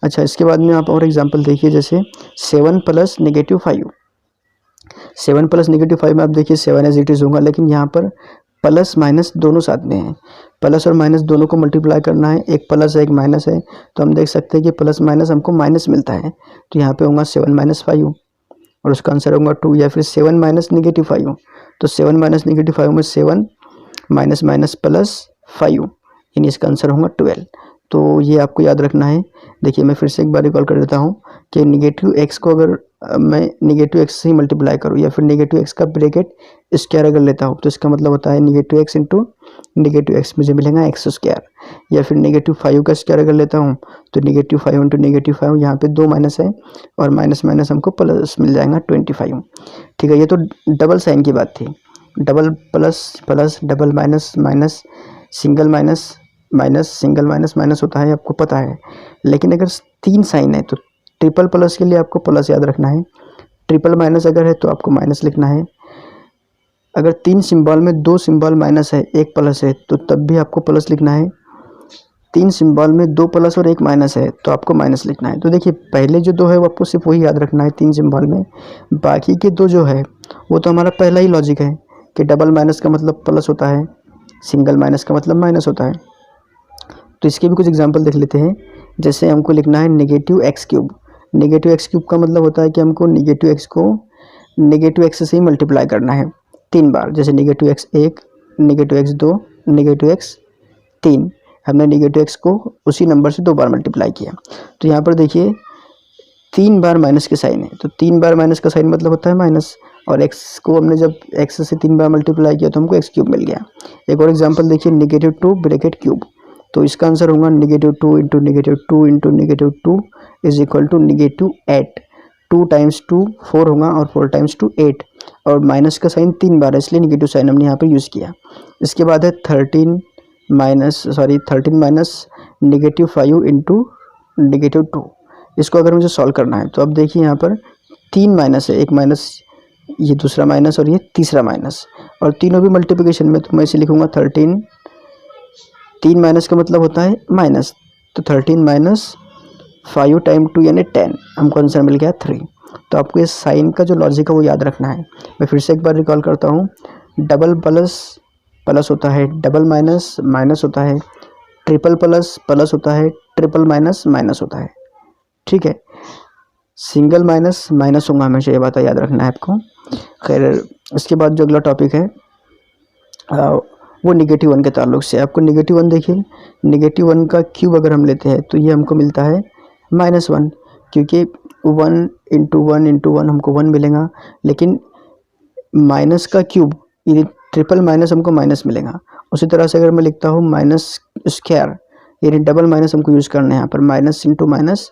अच्छा, इसके बाद में आप और एग्जांपल देखिए, जैसे 7 प्लस निगेटिव 5, 7 प्लस निगेटिव 5 में आप देखिए 7 एज इट इज़ होगा, लेकिन यहाँ पर प्लस माइनस दोनों साथ में हैं, प्लस और माइनस दोनों को मल्टीप्लाई करना है, एक प्लस है एक माइनस है, तो हम देख सकते हैं कि प्लस माइनस हमको माइनस मिलता है, तो यहाँ पे होगा 7 माइनस 5 और उसका आंसर होगा 2। या फिर 7 माइनस निगेटिव 5 तो 7 माइनस निगेटिव 5 में 7 माइनस माइनस प्लस 5 यानी इसका आंसर होगा 12। तो ये आपको याद रखना है। देखिए मैं फिर से एक बार रिकॉल कर देता हूँ कि निगेटिव एक्स को अगर मैं निगेटिव एक्स से ही मल्टीप्लाई करूँ, या फिर निगेटिव एक्स का ब्रैकेट स्क्वायर अगर लेता हूँ तो इसका मतलब होता है negative x into negative x, मुझे मिलेगा एक्स स्क्वायर। या फिर निगेटिव 5 का स्क्वायर अगर लेता हूँ तो निगेटिव 5 इंटू निगेटिव 5, यहाँ पे दो माइनस है और माइनस माइनस हमको प्लस मिल जाएगा 25। ठीक है, ये तो डबल साइन की बात थी। Double plus plus, double minus minus, single minus minus, single minus minus होता है, आपको पता है। लेकिन अगर 3 साइन है तो ट्रिपल प्लस के लिए आपको प्लस याद रखना है, ट्रिपल माइनस अगर है तो आपको माइनस लिखना है। अगर 3 सिंबल में 2 सिंबल माइनस है, 1 प्लस है, तो तब भी आपको प्लस लिखना है। 3 सिंबल में 2 प्लस और 1 माइनस है तो आपको माइनस लिखना है। तो देखिए पहले जो 2 है वो आपको सिर्फ वही याद रखना है 3 सिंबल में, बाकी के 2 जो है वो तो हमारा पहला ही लॉजिक है कि डबल माइनस का मतलब प्लस होता है, सिंगल माइनस का मतलब माइनस होता है। तो इसके भी कुछ एग्जांपल देख लेते हैं। जैसे हमको लिखना है negative x cube. Negative x cube का मतलब होता है कि हमको नेगेटिव एक्स को नेगेटिव एक्स से ही मल्टीप्लाई करना है 3 बार। जैसे negative x 1, negative x 2, negative x 3। हमने नेगेटिव एक्स को उसी नंबर से 2 बार मल्टीप्लाई किया। तो यहाँ पर देखिए 3 बार माइनस के साइन है, तो 3 बार माइनस का साइन मतलब होता है माइनस, और एक्स को हमने जब एक्स से 3 बार मल्टीप्लाई किया तो हमको एक्स क्यूब मिल गया। एक और एग्जांपल देखिए, नेगेटिव 2 ब्रैकेट क्यूब। तो इसका आंसर होगा negative 2 into negative 2 into negative 2 is equal to negative 8। 2 times 2 4 होगा और 4 टाइम्स 2 8, और माइनस का साइन 3 बार है इसलिए नेगेटिव साइन हमने यहाँ पर यूज़ किया। इसके बाद है 13 माइनस नेगेटिव 5 इंटू नेगेटिव 2। इसको अगर मुझे सॉल्व करना है तो अब देखिए यहाँ पर 3 माइनस है, एक माइनस, ये दूसरा माइनस और ये तीसरा माइनस, और तीनों भी मल्टीप्लिकेशन में, तो मैं इसे लिखूंगा 13। 3 माइनस का मतलब होता है माइनस, तो 13 माइनस 5 टाइम 2 यानी 10, हमको आंसर मिल गया 3। तो आपको ये साइन का जो लॉजिक है वो याद रखना है। मैं फिर से एक बार रिकॉल करता हूँ। डबल प्लस प्लस होता है, डबल माइनस माइनस होता है, ट्रिपल प्लस प्लस होता है, ट्रिपल माइनस माइनस होता है। ठीक है, सिंगल माइनस माइनस होगा हमेशा, ये बात याद रखना है आपको। खैर, इसके बाद जो अगला टॉपिक है वो नेगेटिव 1 के ताल्लुक से। आपको नेगेटिव 1 देखिए, नेगेटिव 1 का क्यूब अगर हम लेते हैं तो ये हमको मिलता है -1, क्योंकि 1 इंटू 1 इंटू 1 हमको 1 मिलेगा, लेकिन माइनस का क्यूब यानी ट्रिपल माइनस हमको माइनस मिलेगा। उसी तरह से अगर मैं लिखता हूँ माइनस स्क्वायर, यानी डबल माइनस हमको यूज़ करना है यहाँ पर, माइनस इंटू माइनस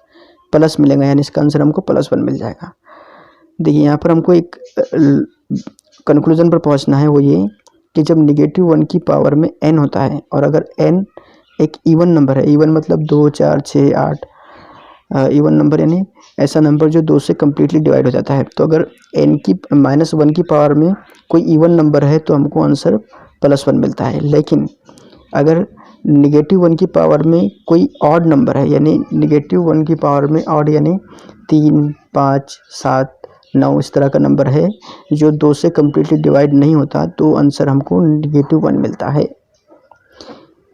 प्लस मिलेगा, यानी इसका आंसर हमको +1 मिल जाएगा। देखिए यहाँ पर हमको एक कंक्लूजन पर पहुँचना है, वो ये कि जब नेगेटिव 1 की पावर में n होता है, और अगर n एक इवन नंबर है, इवन मतलब 2 4 6 8, इवन नंबर यानी ऐसा नंबर जो 2 से कम्प्लीटली डिवाइड हो जाता है। तो अगर n की -1 की पावर में कोई इवन नंबर है तो हमको आंसर +1 मिलता है। लेकिन अगर नेगेटिव 1 की पावर में कोई ऑड नंबर है, यानी नेगेटिव 1 की पावर में ऑड यानी 3 5 7 9 इस तरह का नंबर है जो 2 से कम्प्लीटली डिवाइड नहीं होता, तो आंसर हमको नेगेटिव 1 मिलता है।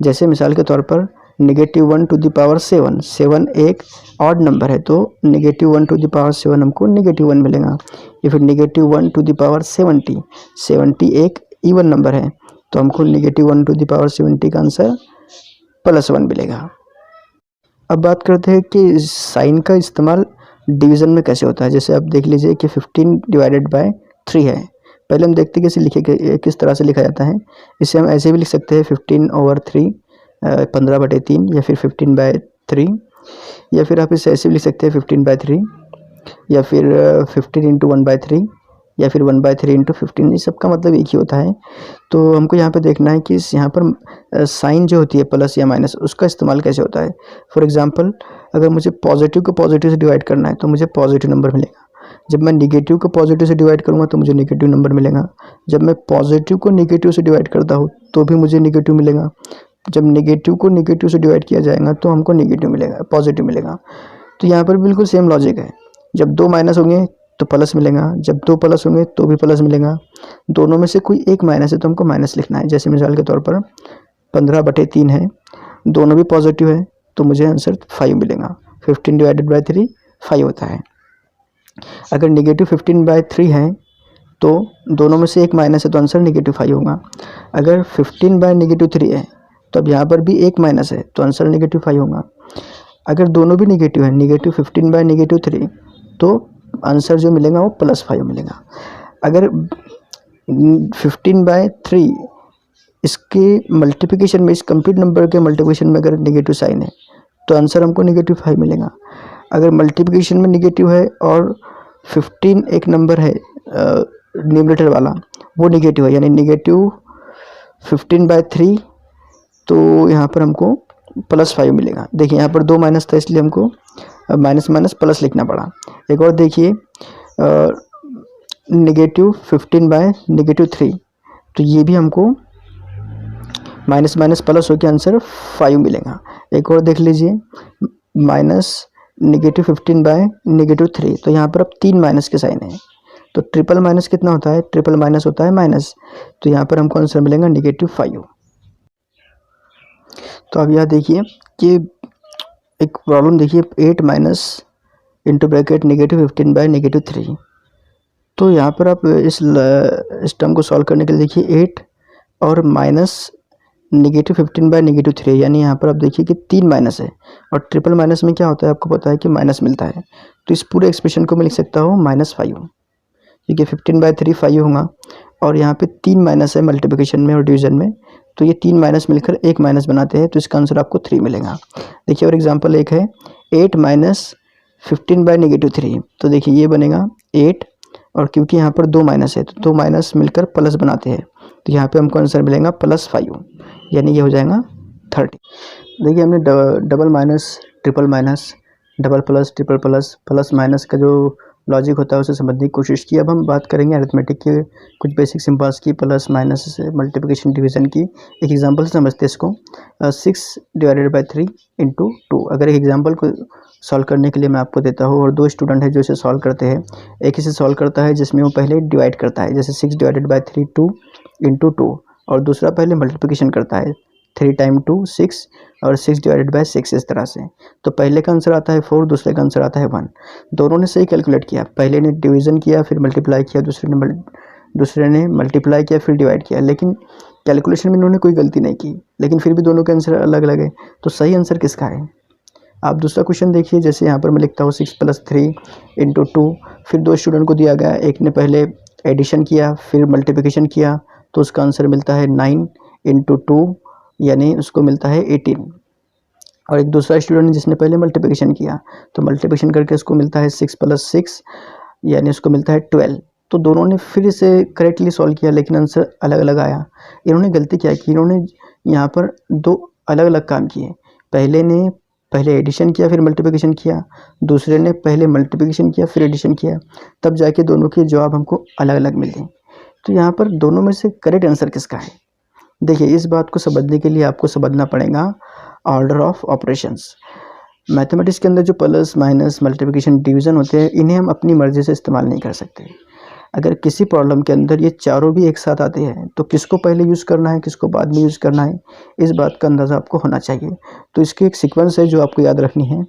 जैसे मिसाल के तौर पर नेगेटिव 1 टू द पावर 7, 7 एक ऑड नंबर है, तो नेगेटिव 1 टू द पावर 7 हमको नेगेटिव 1 मिलेगा। या फिर नेगेटिव 1 टू द पावर 70, 70 एक इवन नंबर है, तो हमको नेगेटिव 1 टू द पावर 70 का आंसर +1 मिलेगा। अब बात करते हैं कि साइन का इस्तेमाल डिवीज़न में कैसे होता है। जैसे आप देख लीजिए कि 15 डिवाइडेड बाय 3 है। पहले हम देखते हैं किस तरह से लिखा जाता है। इसे हम ऐसे भी लिख सकते हैं 15/3, 15/3, या फिर 15/3, या फिर आप इसे ऐसे भी लिख सकते हैं 15/3, या फिर 15 इंटू 1/3, या फिर 1/3 इंटू 15। ये सबका मतलब एक ही होता है। तो हमको यहाँ पे देखना है कि यहाँ पर साइन जो होती है प्लस या माइनस, उसका इस्तेमाल कैसे होता है। फॉर एग्जांपल, अगर मुझे पॉजिटिव को पॉजिटिव से डिवाइड करना है तो मुझे पॉजिटिव नंबर मिलेगा। जब मैं निगेटिव को पॉजिटिव से डिवाइड करूँगा तो मुझे नेगेटिव नंबर मिलेगा। जब मैं पॉजिटिव को नेगेटिव से डिवाइड करता हूँ तो भी मुझे नेगेटिव मिलेगा। जब नेगेटिव को नेगेटिव से डिवाइड किया जाएगा तो हमको नेगेटिव मिलेगा, पॉजिटिव मिलेगा। तो यहाँ पर बिल्कुल सेम लॉजिक है। जब 2 माइनस होंगे तो प्लस मिलेगा, जब 2 प्लस होंगे तो भी प्लस मिलेगा। दोनों में से कोई एक माइनस है तो हमको माइनस लिखना है। जैसे मिसाल के तौर पर 15/3 है, दोनों भी पॉजिटिव है तो मुझे आंसर 5 मिलेगा। 15 डिवाइडेड बाय 3 5 होता है। अगर नेगेटिव 15/3 है तो दोनों में से एक माइनस है तो आंसर -5 होगा। अगर 15/-3 है तो अब यहाँ पर भी एक माइनस है तो आंसर -5 होगा। अगर दोनों भी नेगेटिव है, नेगेटिव 15/-3, तो आंसर जो मिलेगा वो +5 मिलेगा। अगर 15/3 इसके मल्टीप्लिकेशन में, इस कंप्लीट नंबर के मल्टीप्लिकेशन में अगर नेगेटिव साइन है तो आंसर हमको -5 मिलेगा। अगर मल्टीप्लिकेशन में नेगेटिव है और 15 एक नंबर है न्यूमरेटर वाला, वो नेगेटिव है, यानी नेगेटिव 15/3, तो यहाँ पर हमको +5 मिलेगा। देखिए यहाँ पर 2 माइनस था इसलिए हमको माइनस माइनस प्लस लिखना पड़ा। एक और देखिए नेगेटिव 15/-3, तो ये भी हमको माइनस माइनस प्लस होकर आंसर 5 मिलेगा। एक और देख लीजिए -नेगेटिव 15/-3, तो यहाँ पर अब 3 माइनस के साइन है, तो ट्रिपल माइनस कितना होता है, ट्रिपल माइनस होता है माइनस, तो यहाँ पर हमको आंसर मिलेगा -5। तो अब यहाँ देखिए कि एक प्रॉब्लम देखिए 8 माइनस इंटू ब्रैकेट -15/-3। तो यहाँ पर आप इस टर्म को सॉल्व करने के लिए देखिए 8 और माइनस -15/-3, यानी यहाँ पर आप देखिए कि 3 माइनस है, और ट्रिपल माइनस में क्या होता है आपको पता है कि माइनस मिलता है। तो इस पूरे एक्सप्रेशन को मैं लिख सकता हूँ -5, ठीक है। 15/3 5 होगा, और यहाँ पे 3 माइनस है मल्टीप्लिकेशन में और डिवीजन में, तो ये 3 माइनस मिलकर एक माइनस बनाते हैं, तो इसका आंसर आपको 3 मिलेगा। देखिए और एग्जांपल एक है 8 माइनस 15/-3, तो देखिए ये बनेगा 8, और क्योंकि यहाँ पर 2 माइनस है तो 2 माइनस मिलकर प्लस बनाते हैं, तो यहाँ पे हमको आंसर मिलेगा +5, यानी ये हो जाएगा 30। देखिए हमने double minus, triple minus, double plus, triple plus, plus minus का जो लॉजिक होता है उसे समझने की कोशिश की। अब हम बात करेंगे अरिथमेटिक के कुछ बेसिक सिंबल्स की, प्लस माइनस से मल्टीप्लिकेशन डिवीजन की। एक एग्जांपल से समझते हैं इसको। 6/3 × 2। अगर एक एग्जांपल को सॉल्व करने के लिए मैं आपको देता हूँ और दो स्टूडेंट है जो इसे सॉल्व करते हैं, एक इसे सॉल्व करता है जिसमें वो पहले डिवाइड करता है, जैसे 6/3 2 × 2, और दूसरा पहले मल्टीप्लिकेशन करता है 3 × 2 6 और 6/6 इस तरह से। तो पहले का आंसर आता है 4, दूसरे का आंसर आता है 1। दोनों ने सही कैलकुलेट किया, पहले ने डिवीज़न किया फिर मल्टीप्लाई किया, दूसरे ने मल्टीप्लाई किया फिर डिवाइड किया, लेकिन कैलकुलेशन में इन्होंने कोई गलती नहीं की, लेकिन फिर भी दोनों के आंसर अलग अलग है। तो सही आंसर किसका है? आप दूसरा क्वेश्चन देखिए, जैसे यहाँ पर मैं लिखता हूँ 6 + 3 × 2। फिर दो स्टूडेंट को दिया गया, एक ने पहले एडिशन किया फिर मल्टीप्लिकेशन किया, तो उसका आंसर मिलता है 9 × 2, यानी उसको मिलता है 18। और एक दूसरा स्टूडेंट जिसने पहले मल्टीप्लिकेशन किया, तो मल्टीप्लिकेशन करके उसको मिलता है 6 + 6, यानी उसको मिलता है 12। तो दोनों ने फिर इसे करेक्टली सॉल्व किया, लेकिन आंसर अलग अलग आया। इन्होंने गलती क्या की, इन्होंने यहाँ पर दो अलग अलग काम किए। पहले ने पहले एडिशन किया फिर मल्टीप्लिकेशन किया, दूसरे ने पहले मल्टीप्लिकेशन किया फिर एडिशन किया, तब जाके दोनों के जवाब हमको अलग अलग मिले। तो यहाँ पर दोनों में से करेक्ट आंसर किसका है? देखिए इस बात को समझने के लिए आपको समझना पड़ेगा ऑर्डर ऑफ ऑपरेशंस। मैथमेटिक्स के अंदर जो प्लस माइनस मल्टीप्लिकेशन डिवीज़न होते हैं, इन्हें हम अपनी मर्ज़ी से इस्तेमाल नहीं कर सकते। अगर किसी प्रॉब्लम के अंदर ये चारों भी एक साथ आते हैं, तो किसको पहले यूज़ करना है किसको बाद में यूज़ करना है, इस बात का अंदाज़ा आपको होना चाहिए। तो इसकी एक सीक्वेंस है जो आपको याद रखनी है।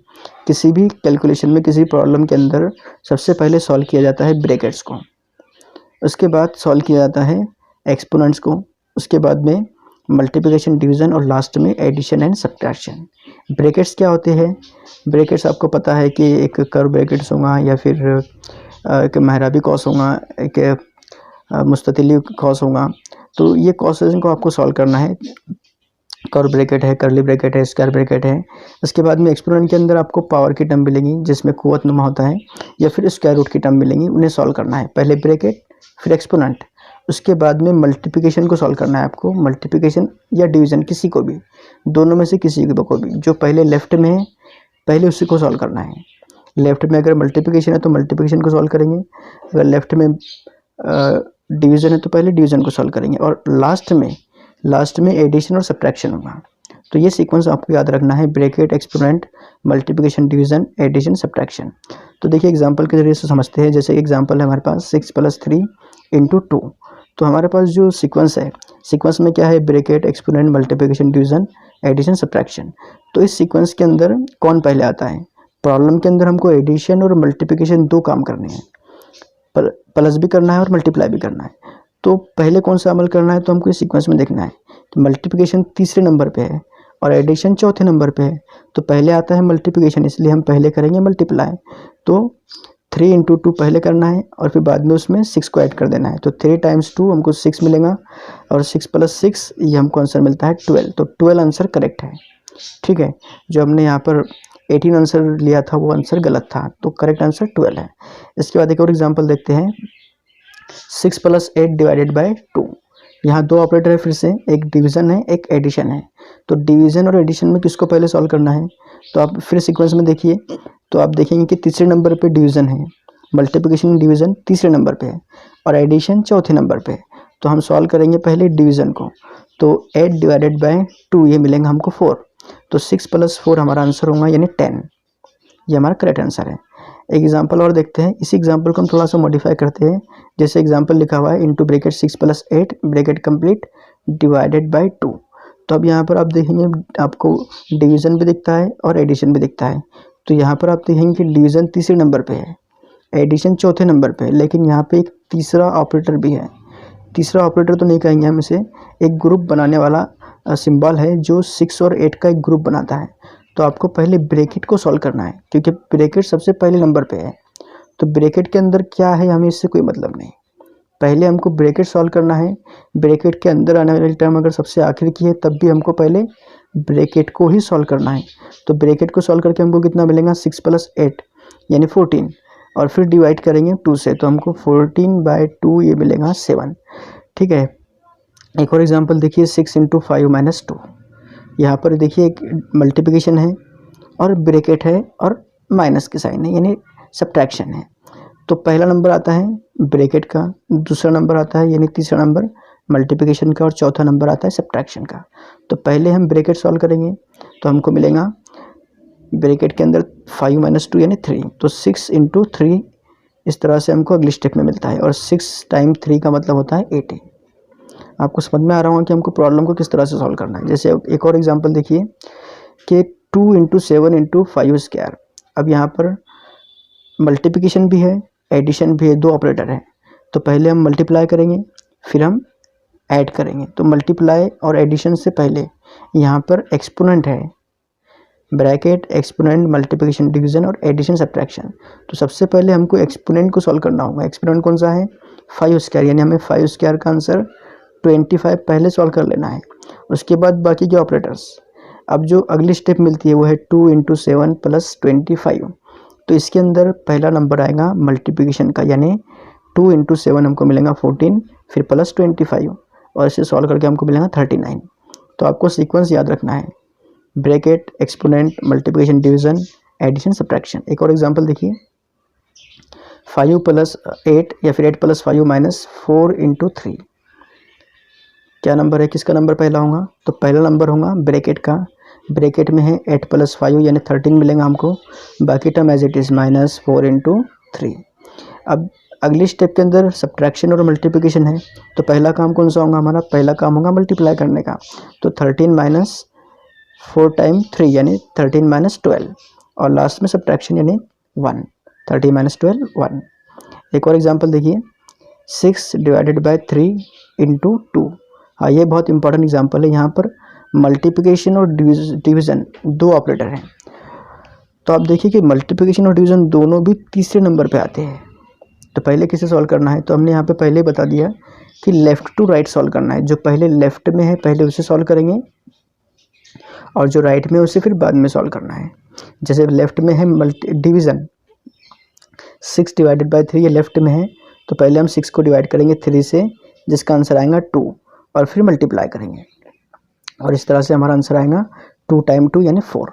किसी भी कैलकुलेशन में किसी प्रॉब्लम के अंदर सबसे पहले सॉल्व किया जाता है ब्रैकेट्स को, उसके बाद सॉल्व किया जाता है एक्सपोनेंट्स को, उसके बाद में मल्टीप्लिकेशन डिवीज़न, और लास्ट में एडिशन एंड सब्ट्रैक्शन। ब्रैकेट्स क्या होते हैं? ब्रैकेट्स आपको पता है कि एक कर्व ब्रैकेट्स होगा, या फिर एक मेहराबी कॉस होगा, एक मुस्ततिली कॉस होगा। तो ये कॉसेस को आपको सॉल्व करना है। कर्व ब्रैकेट है, करली ब्रैकेट है, स्क्वायर ब्रैकेट है। उसके बाद में एक्सपोनेंट के अंदर आपको पावर की टर्म मिलेंगी जिसमें कुव्वत नुमा होता है, या फिर स्क्वायर रूट की टर्म मिलेंगी, उन्हें सॉल्व करना है। पहले ब्रैकेट फिर एक्सपोनेंट, उसके बाद में मल्टीप्लिकेशन को सॉल्व करना है आपको। मल्टीप्लिकेशन या डिवीज़न किसी को भी, दोनों में से किसी को भी, जो पहले लेफ्ट में है पहले उसी को सॉल्व करना है। लेफ्ट में अगर मल्टीप्लिकेशन है तो मल्टीप्लिकेशन को सॉल्व करेंगे, अगर लेफ्ट में डिवीज़न है तो पहले डिवीज़न को सॉल्व करेंगे, और लास्ट में एडिशन और सब्ट्रैक्शन होगा। तो ये सीक्वेंस आपको याद रखना है, bracket, exponent, multiplication, division, addition, subtraction. तो देखिए एग्जांपल के जरिए से समझते हैं। जैसे एग्जांपल है हमारे पास 6 + 3 × 2। तो हमारे पास जो सीक्वेंस है, सीक्वेंस में क्या है, bracket, exponent, multiplication, division, addition, subtraction. तो इस सीक्वेंस के अंदर कौन पहले आता है? प्रॉब्लम के अंदर हमको एडिशन और मल्टीप्लिकेशन दो काम करने हैं, प्लस भी करना है और मल्टीप्लाई भी करना है। तो पहले कौन सा अमल करना है, तो हमको इस सीक्वेंस में देखना है कि मल्टीप्लिकेशन तीसरे नंबर पे है और एडिशन चौथे नंबर पे है। तो पहले आता है मल्टीप्लिकेशन, इसलिए हम पहले करेंगे मल्टीप्लाई। तो 3 × 2 पहले करना है और फिर बाद में उसमें 6 को ऐड कर देना है। तो 3 × 2 हमको 6 मिलेगा, और 6 + 6 ये हमको आंसर मिलता है 12। तो 12 आंसर करेक्ट है, ठीक है। जो हमने यहाँ पर 18 आंसर लिया था वो आंसर गलत था, तो करेक्ट आंसर 12 है। इसके बाद एक और एग्जांपल देखते हैं। 6 + 8 / 2। यहाँ दो ऑपरेटर है, फिर से एक डिवीज़न है एक एडिशन है। तो डिवीज़न और एडिशन में किसको पहले सॉल्व करना है, तो आप फिर सीक्वेंस में देखिए, तो आप देखेंगे कि तीसरे नंबर पे डिवीज़न है, मल्टीप्लिकेशन डिवीज़न तीसरे नंबर पे है, और एडिशन चौथे नंबर पे है। तो हम सॉल्व करेंगे पहले डिवीज़न को, तो 8 / 2 ये मिलेंगे हमको 4। तो 6 + 4 हमारा आंसर होगा, यानी 10। ये हमारा करेक्ट आंसर है। एक एग्जांपल और देखते हैं। इसी एग्जांपल को हम थोड़ा सा मॉडिफाई करते हैं। जैसे एग्जांपल लिखा हुआ है, इंटू ब्रैकेट 6 + 8 ब्रैकेट कंप्लीट / 2। तो अब यहाँ पर आप देखेंगे आपको डिवीज़न भी दिखता है और एडिशन भी दिखता है। तो यहाँ पर आप देखेंगे कि डिवीज़न तीसरे नंबर पे है, एडिशन चौथे नंबर पे है, लेकिन यहाँ पे एक तीसरा ऑपरेटर भी है। तीसरा ऑपरेटर तो नहीं कहेंगे हम इसे, एक ग्रुप बनाने वाला सिंबल है जो 6 और 8 का एक ग्रुप बनाता है। तो आपको पहले ब्रैकेट को सॉल्व करना है, क्योंकि ब्रैकेट सबसे पहले नंबर पे है। तो ब्रैकेट के अंदर क्या है हमें इससे कोई मतलब नहीं, पहले हमको ब्रैकेट सॉल्व करना है। ब्रैकेट के अंदर आने वाली टर्म अगर सबसे आखिर की है तब भी हमको पहले ब्रैकेट को ही सॉल्व करना है। तो ब्रैकेट को सॉल्व करके हमको कितना मिलेगा, 6 + 8 यानी 14, और फिर डिवाइड करेंगे 2 से, तो हमको 14/2 ये मिलेगा 7। ठीक है, एक और एग्जांपल देखिए, 6 × 5 - 2। यहाँ पर देखिए एक मल्टीप्लिकेशन है और ब्रैकेट है और माइनस की साइन है यानी सब्ट्रैक्शन है। तो पहला नंबर आता है ब्रैकेट का, दूसरा नंबर आता है यानी तीसरा नंबर मल्टीप्लिकेशन का, और चौथा नंबर आता है सब्ट्रैक्शन का। तो पहले हम ब्रैकेट सॉल्व करेंगे तो हमको मिलेगा ब्रैकेट के अंदर 5 - 2 यानी 3, तो 6 × 3 इस तरह से हमको अगली स्टेप में मिलता है, और 6 × 3 का मतलब होता है 80। आपको समझ में आ रहा होगा कि हमको प्रॉब्लम को किस तरह से सॉल्व करना है। जैसे एक और एग्जांपल देखिए कि 2 × 7 × 5²। अब यहाँ पर मल्टीप्लिकेशन भी है, एडिशन भी है, दो ऑपरेटर हैं। तो पहले हम मल्टीप्लाई करेंगे फिर हम ऐड करेंगे। तो मल्टीप्लाई और एडिशन से पहले यहाँ पर एक्सपोनेंट है, ब्रैकेट, एक्सपोनेंट, मल्टीप्लिकेशन, डिवीजन और एडिशन सब्ट्रैक्शन। तो सबसे पहले हमको एक्सपोनेंट को सॉल्व करना होगा। एक्सपोनेंट कौन सा है, 5², यानी हमें 5² का आंसर 25 पहले सॉल्व कर लेना है, उसके बाद बाकी के ऑपरेटर्स। अब जो अगली स्टेप मिलती है वो है 2 × 7 + 25। तो इसके अंदर पहला नंबर आएगा मल्टीप्लिकेशन का, यानी 2 × 7 हमको मिलेगा 14, फिर प्लस 25, और इसे सॉल्व करके हमको मिलेगा 39। तो आपको सीक्वेंस याद रखना है, bracket, exponent, multiplication, division, addition, subtraction. एक और एग्जांपल देखिए, 5 + 8 या फिर 8 + 5 - 4 × 3। क्या नंबर है, किसका नंबर पहला होगा, तो पहला नंबर होगा ब्रैकेट का। ब्रैकेट में है 8 + 5 यानी 13 मिलेगा हमको, बाकी टर्म एज इट इज़ -4 × 3। अब अगली स्टेप के अंदर सब्ट्रैक्शन और मल्टीप्लिकेशन है। तो पहला काम कौन सा होगा हमारा, पहला काम होगा मल्टीप्लाई करने का। तो 13 - 4 × 3 यानी 13 - 12, और लास्ट में सब्ट्रैक्शन यानी 1, 13 - 12 1। एक और एग्जांपल देखिए, 6 ÷ 3 × 2। हाँ, ये बहुत इंपॉर्टेंट एग्जांपल है। यहाँ पर मल्टीप्लिकेशन और डिवीज़न दो ऑपरेटर हैं। तो आप देखिए कि मल्टीप्लिकेशन और डिवीज़न दोनों भी तीसरे नंबर पे आते हैं। तो पहले किसे सॉल्व करना है, तो हमने यहाँ पे पहले बता दिया कि लेफ़्ट टू राइट सॉल्व करना है। जो पहले लेफ़्ट में है पहले उसे सॉल्व करेंगे, और जो राइट में उसे फिर बाद में सॉल्व करना है। जैसे लेफ़्ट में है डिवीज़न, 6 ÷ 3 ये लेफ़्ट में है, तो पहले हम 6 को डिवाइड करेंगे 3 से, जिसका आंसर आएगा 2, और फिर मल्टीप्लाई करेंगे, और इस तरह से हमारा आंसर आएगा 2 × 2 यानी 4।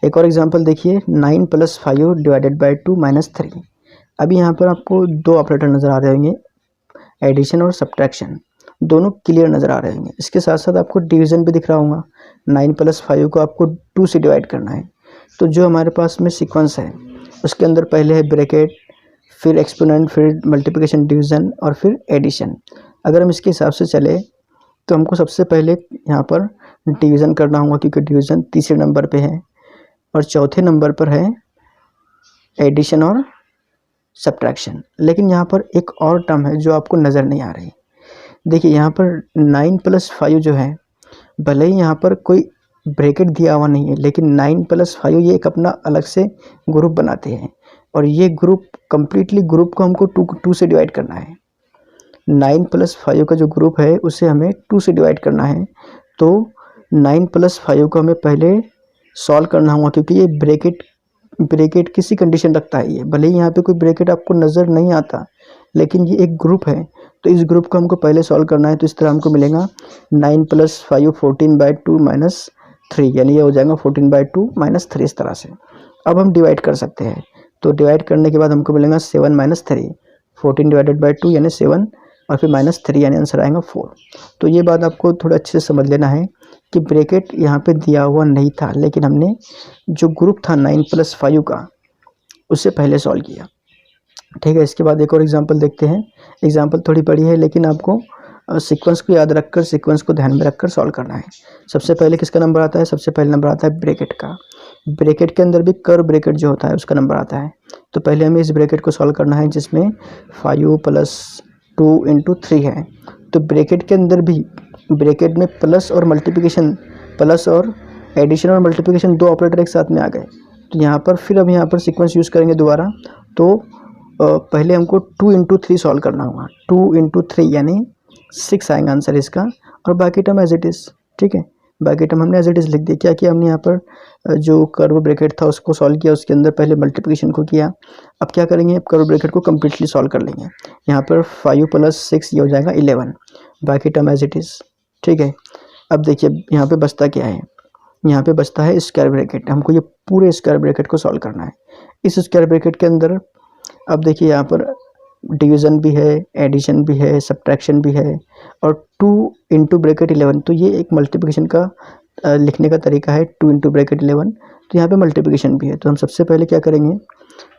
एक और एग्जांपल देखिए, 9 + 5 ÷ 2 - 3। अभी यहाँ पर आपको दो ऑपरेटर नज़र आ रहे होंगे, एडिशन और सब्ट्रैक्शन, दोनों क्लियर नज़र आ रहे होंगे। इसके साथ साथ आपको डिवीज़न भी दिख रहा होगा। 9 + 5 को आपको 2 से डिवाइड करना है। तो जो हमारे पास में सीक्वेंस है उसके अंदर पहले है ब्रैकेट, फिर एक्सपोनेंट, फिर मल्टीप्लिकेशन, डिवीज़न और फिर एडिशन। अगर हम इसके हिसाब से चले तो हमको सबसे पहले यहाँ पर डिवीज़न करना होगा, क्योंकि डिवीज़न तीसरे नंबर पे है, और चौथे नंबर पर है एडिशन और सब्ट्रैक्शन। लेकिन यहाँ पर एक और टर्म है जो आपको नज़र नहीं आ रही। देखिए यहाँ पर 9 + 5 जो है, भले ही यहाँ पर कोई ब्रैकेट दिया हुआ नहीं है, लेकिन 9 + 5 ये एक अपना अलग से ग्रुप बनाते हैं, और ये ग्रुप कम्प्लीटली ग्रुप को हमको 2 से डिवाइड करना है। 9 + 5 का जो ग्रुप है उसे हमें 2 से डिवाइड करना है। तो 9 + 5 को हमें पहले सॉल्व करना होगा, क्योंकि ये ब्रैकेट किसी कंडीशन रखता है। ये भले ही यहाँ पे कोई ब्रैकेट आपको नज़र नहीं आता, लेकिन ये एक ग्रुप है, तो इस ग्रुप को हमको पहले सॉल्व करना है। तो इस तरह हमको मिलेगा 9 + 5 14/2 - 3, यानी ये हो जाएगा 14/2 - 3 इस तरह से। अब हम डिवाइड कर सकते हैं, तो डिवाइड करने के बाद हमको मिलेगा 7 - 3, 14 ÷ 2 यानी 7, और फिर -3 यानी आंसर आएगा 4। तो ये बात आपको थोड़ा अच्छे से समझ लेना है कि ब्रैकेट यहाँ पे दिया हुआ नहीं था, लेकिन हमने जो ग्रुप था 9 + 5 का उसे पहले सॉल्व किया। ठीक है, इसके बाद एक और एग्जांपल देखते हैं। एग्जांपल थोड़ी बड़ी है, लेकिन आपको सीक्वेंस को याद रखकर, सीक्वेंस को ध्यान में रखकर सॉल्व करना है। सबसे पहले किसका नंबर आता है? सबसे पहले नंबर आता है ब्रैकेट का। ब्रैकेट के अंदर भी कर्व ब्रैकेट जो होता है उसका नंबर आता है। तो पहले हमें इस ब्रैकेट को सॉल्व करना है जिसमें 5 + 2 × 3 है। तो ब्रैकेट के अंदर भी, ब्रैकेट में प्लस और मल्टीप्लिकेशन, प्लस और एडिशन और मल्टीप्लिकेशन 2 ऑपरेटर एक साथ में आ गए। तो यहाँ पर फिर अब यहाँ पर सीक्वेंस यूज़ करेंगे दोबारा। तो पहले हमको 2 × 3 सॉल्व करना होगा। 2 × 3 यानी 6 आएगा आंसर इसका, और बाकी टर्म एज इट इज़। ठीक है, बाकी टर्म हमने एज इट इज़ लिख दिया। क्या किया हमने यहाँ पर, जो कर्व ब्रैकेट था उसको सॉल्व किया, उसके अंदर पहले मल्टीप्लिकेशन को किया। अब क्या करेंगे, अब कर्व ब्रैकेट को कम्प्लीटली सॉल्व कर लेंगे। यहाँ पर 5 + 6 ये हो जाएगा 11, बाकी टर्म एज इट इज़। ठीक है, अब देखिए यहाँ पे बचता क्या है, यहाँ पे बचता है स्क्वायर ब्रैकेट। हमको ये पूरे स्क्वायर ब्रैकेट को सॉल्व करना है। इस स्क्वायर ब्रैकेट के अंदर अब देखिए यहाँ पर डिवीज़न भी है, एडिशन भी है, सब्ट्रैक्शन भी है, और 2 × ब्रैकेट 11, तो ये एक मल्टीप्लिकेशन का लिखने का तरीका है। 2 × ब्रैकेट 11, तो यहाँ पे मल्टीप्लिकेशन भी है। तो हम सबसे पहले क्या करेंगे,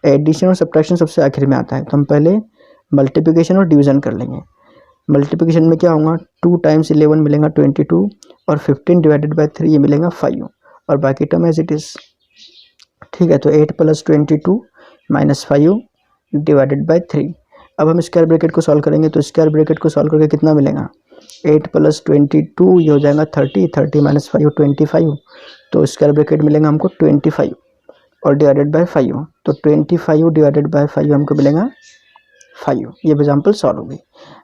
एडिशन और सब्ट्रैक्शन सबसे आखिर में आता है, तो हम पहले मल्टीप्लिकेशन और डिवीज़न कर लेंगे। मल्टीप्लिकेशन में क्या होगा, 2 × 11 मिलेगा 22, और 15 / 3 ये मिलेगा 5, और बाकी टर्म एज इट इज़। ठीक है, तो 8 + 22 - 5 / 3। अब हम स्क्वायर ब्रैकेट को सॉल्व करेंगे। तो स्क्वायर ब्रैकेट को सॉल्व करके कितना मिलेगा, 8 + 22 ये हो जाएगा 30, 30 - 5 25, तो स्क्वायर ब्रैकेट मिलेगा हमको 25, और डिवाइडेड बाय 5, तो 25 / 5 हमको मिलेगा 5। ये एग्जाम्पल सॉल्व हो गई।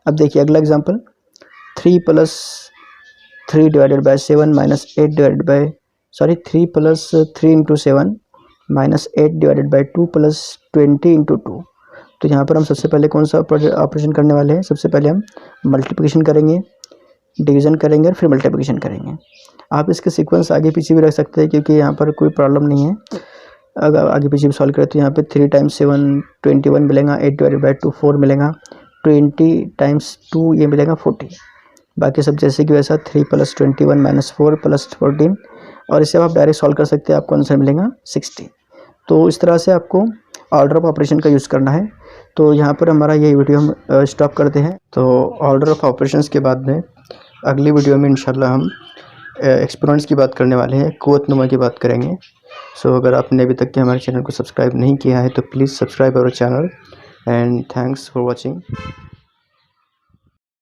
अब देखिए अगला एग्जाम्पल, 3 + 3 / 7 - 8 3 + 3 × 7 - 8 / 2 + 20 × 2। तो यहाँ पर हम सबसे पहले कौन सा ऑपरेशन करने वाले हैं, सबसे पहले हम मल्टीप्लिकेशन करेंगे, डिवीज़न करेंगे और फिर मल्टीप्लिकेशन करेंगे। आप इसके सीक्वेंस आगे पीछे भी रख सकते हैं, क्योंकि यहाँ पर कोई प्रॉब्लम नहीं है। अगर आगे पीछे भी सॉल्व करें तो यहाँ पे 3 × 7 21 मिलेगा, 8 / 2 4 मिलेगा, 20 × 2 ये मिलेगा 40। बाकी सब जैसे कि वैसा 3 + 21 - 4 + 14, और इसे आप डायरेक्ट सॉल्व कर सकते हैं, आपको आंसर मिलेगा 60। तो इस तरह से आपको ऑर्डर ऑफ ऑपरेशन का यूज़ करना है। तो यहाँ पर हमारा ये वीडियो हम स्टॉप करते हैं। तो ऑर्डर ऑफ ऑपरेशंस के बाद में अगली वीडियो में इंशाल्लाह हम एक्सपोनेंट्स की बात करने वाले हैं, कुव्वत नुमा की बात करेंगे। सो अगर आपने अभी तक के हमारे चैनल को सब्सक्राइब नहीं किया है तो please subscribe our channel, and thanks for watching.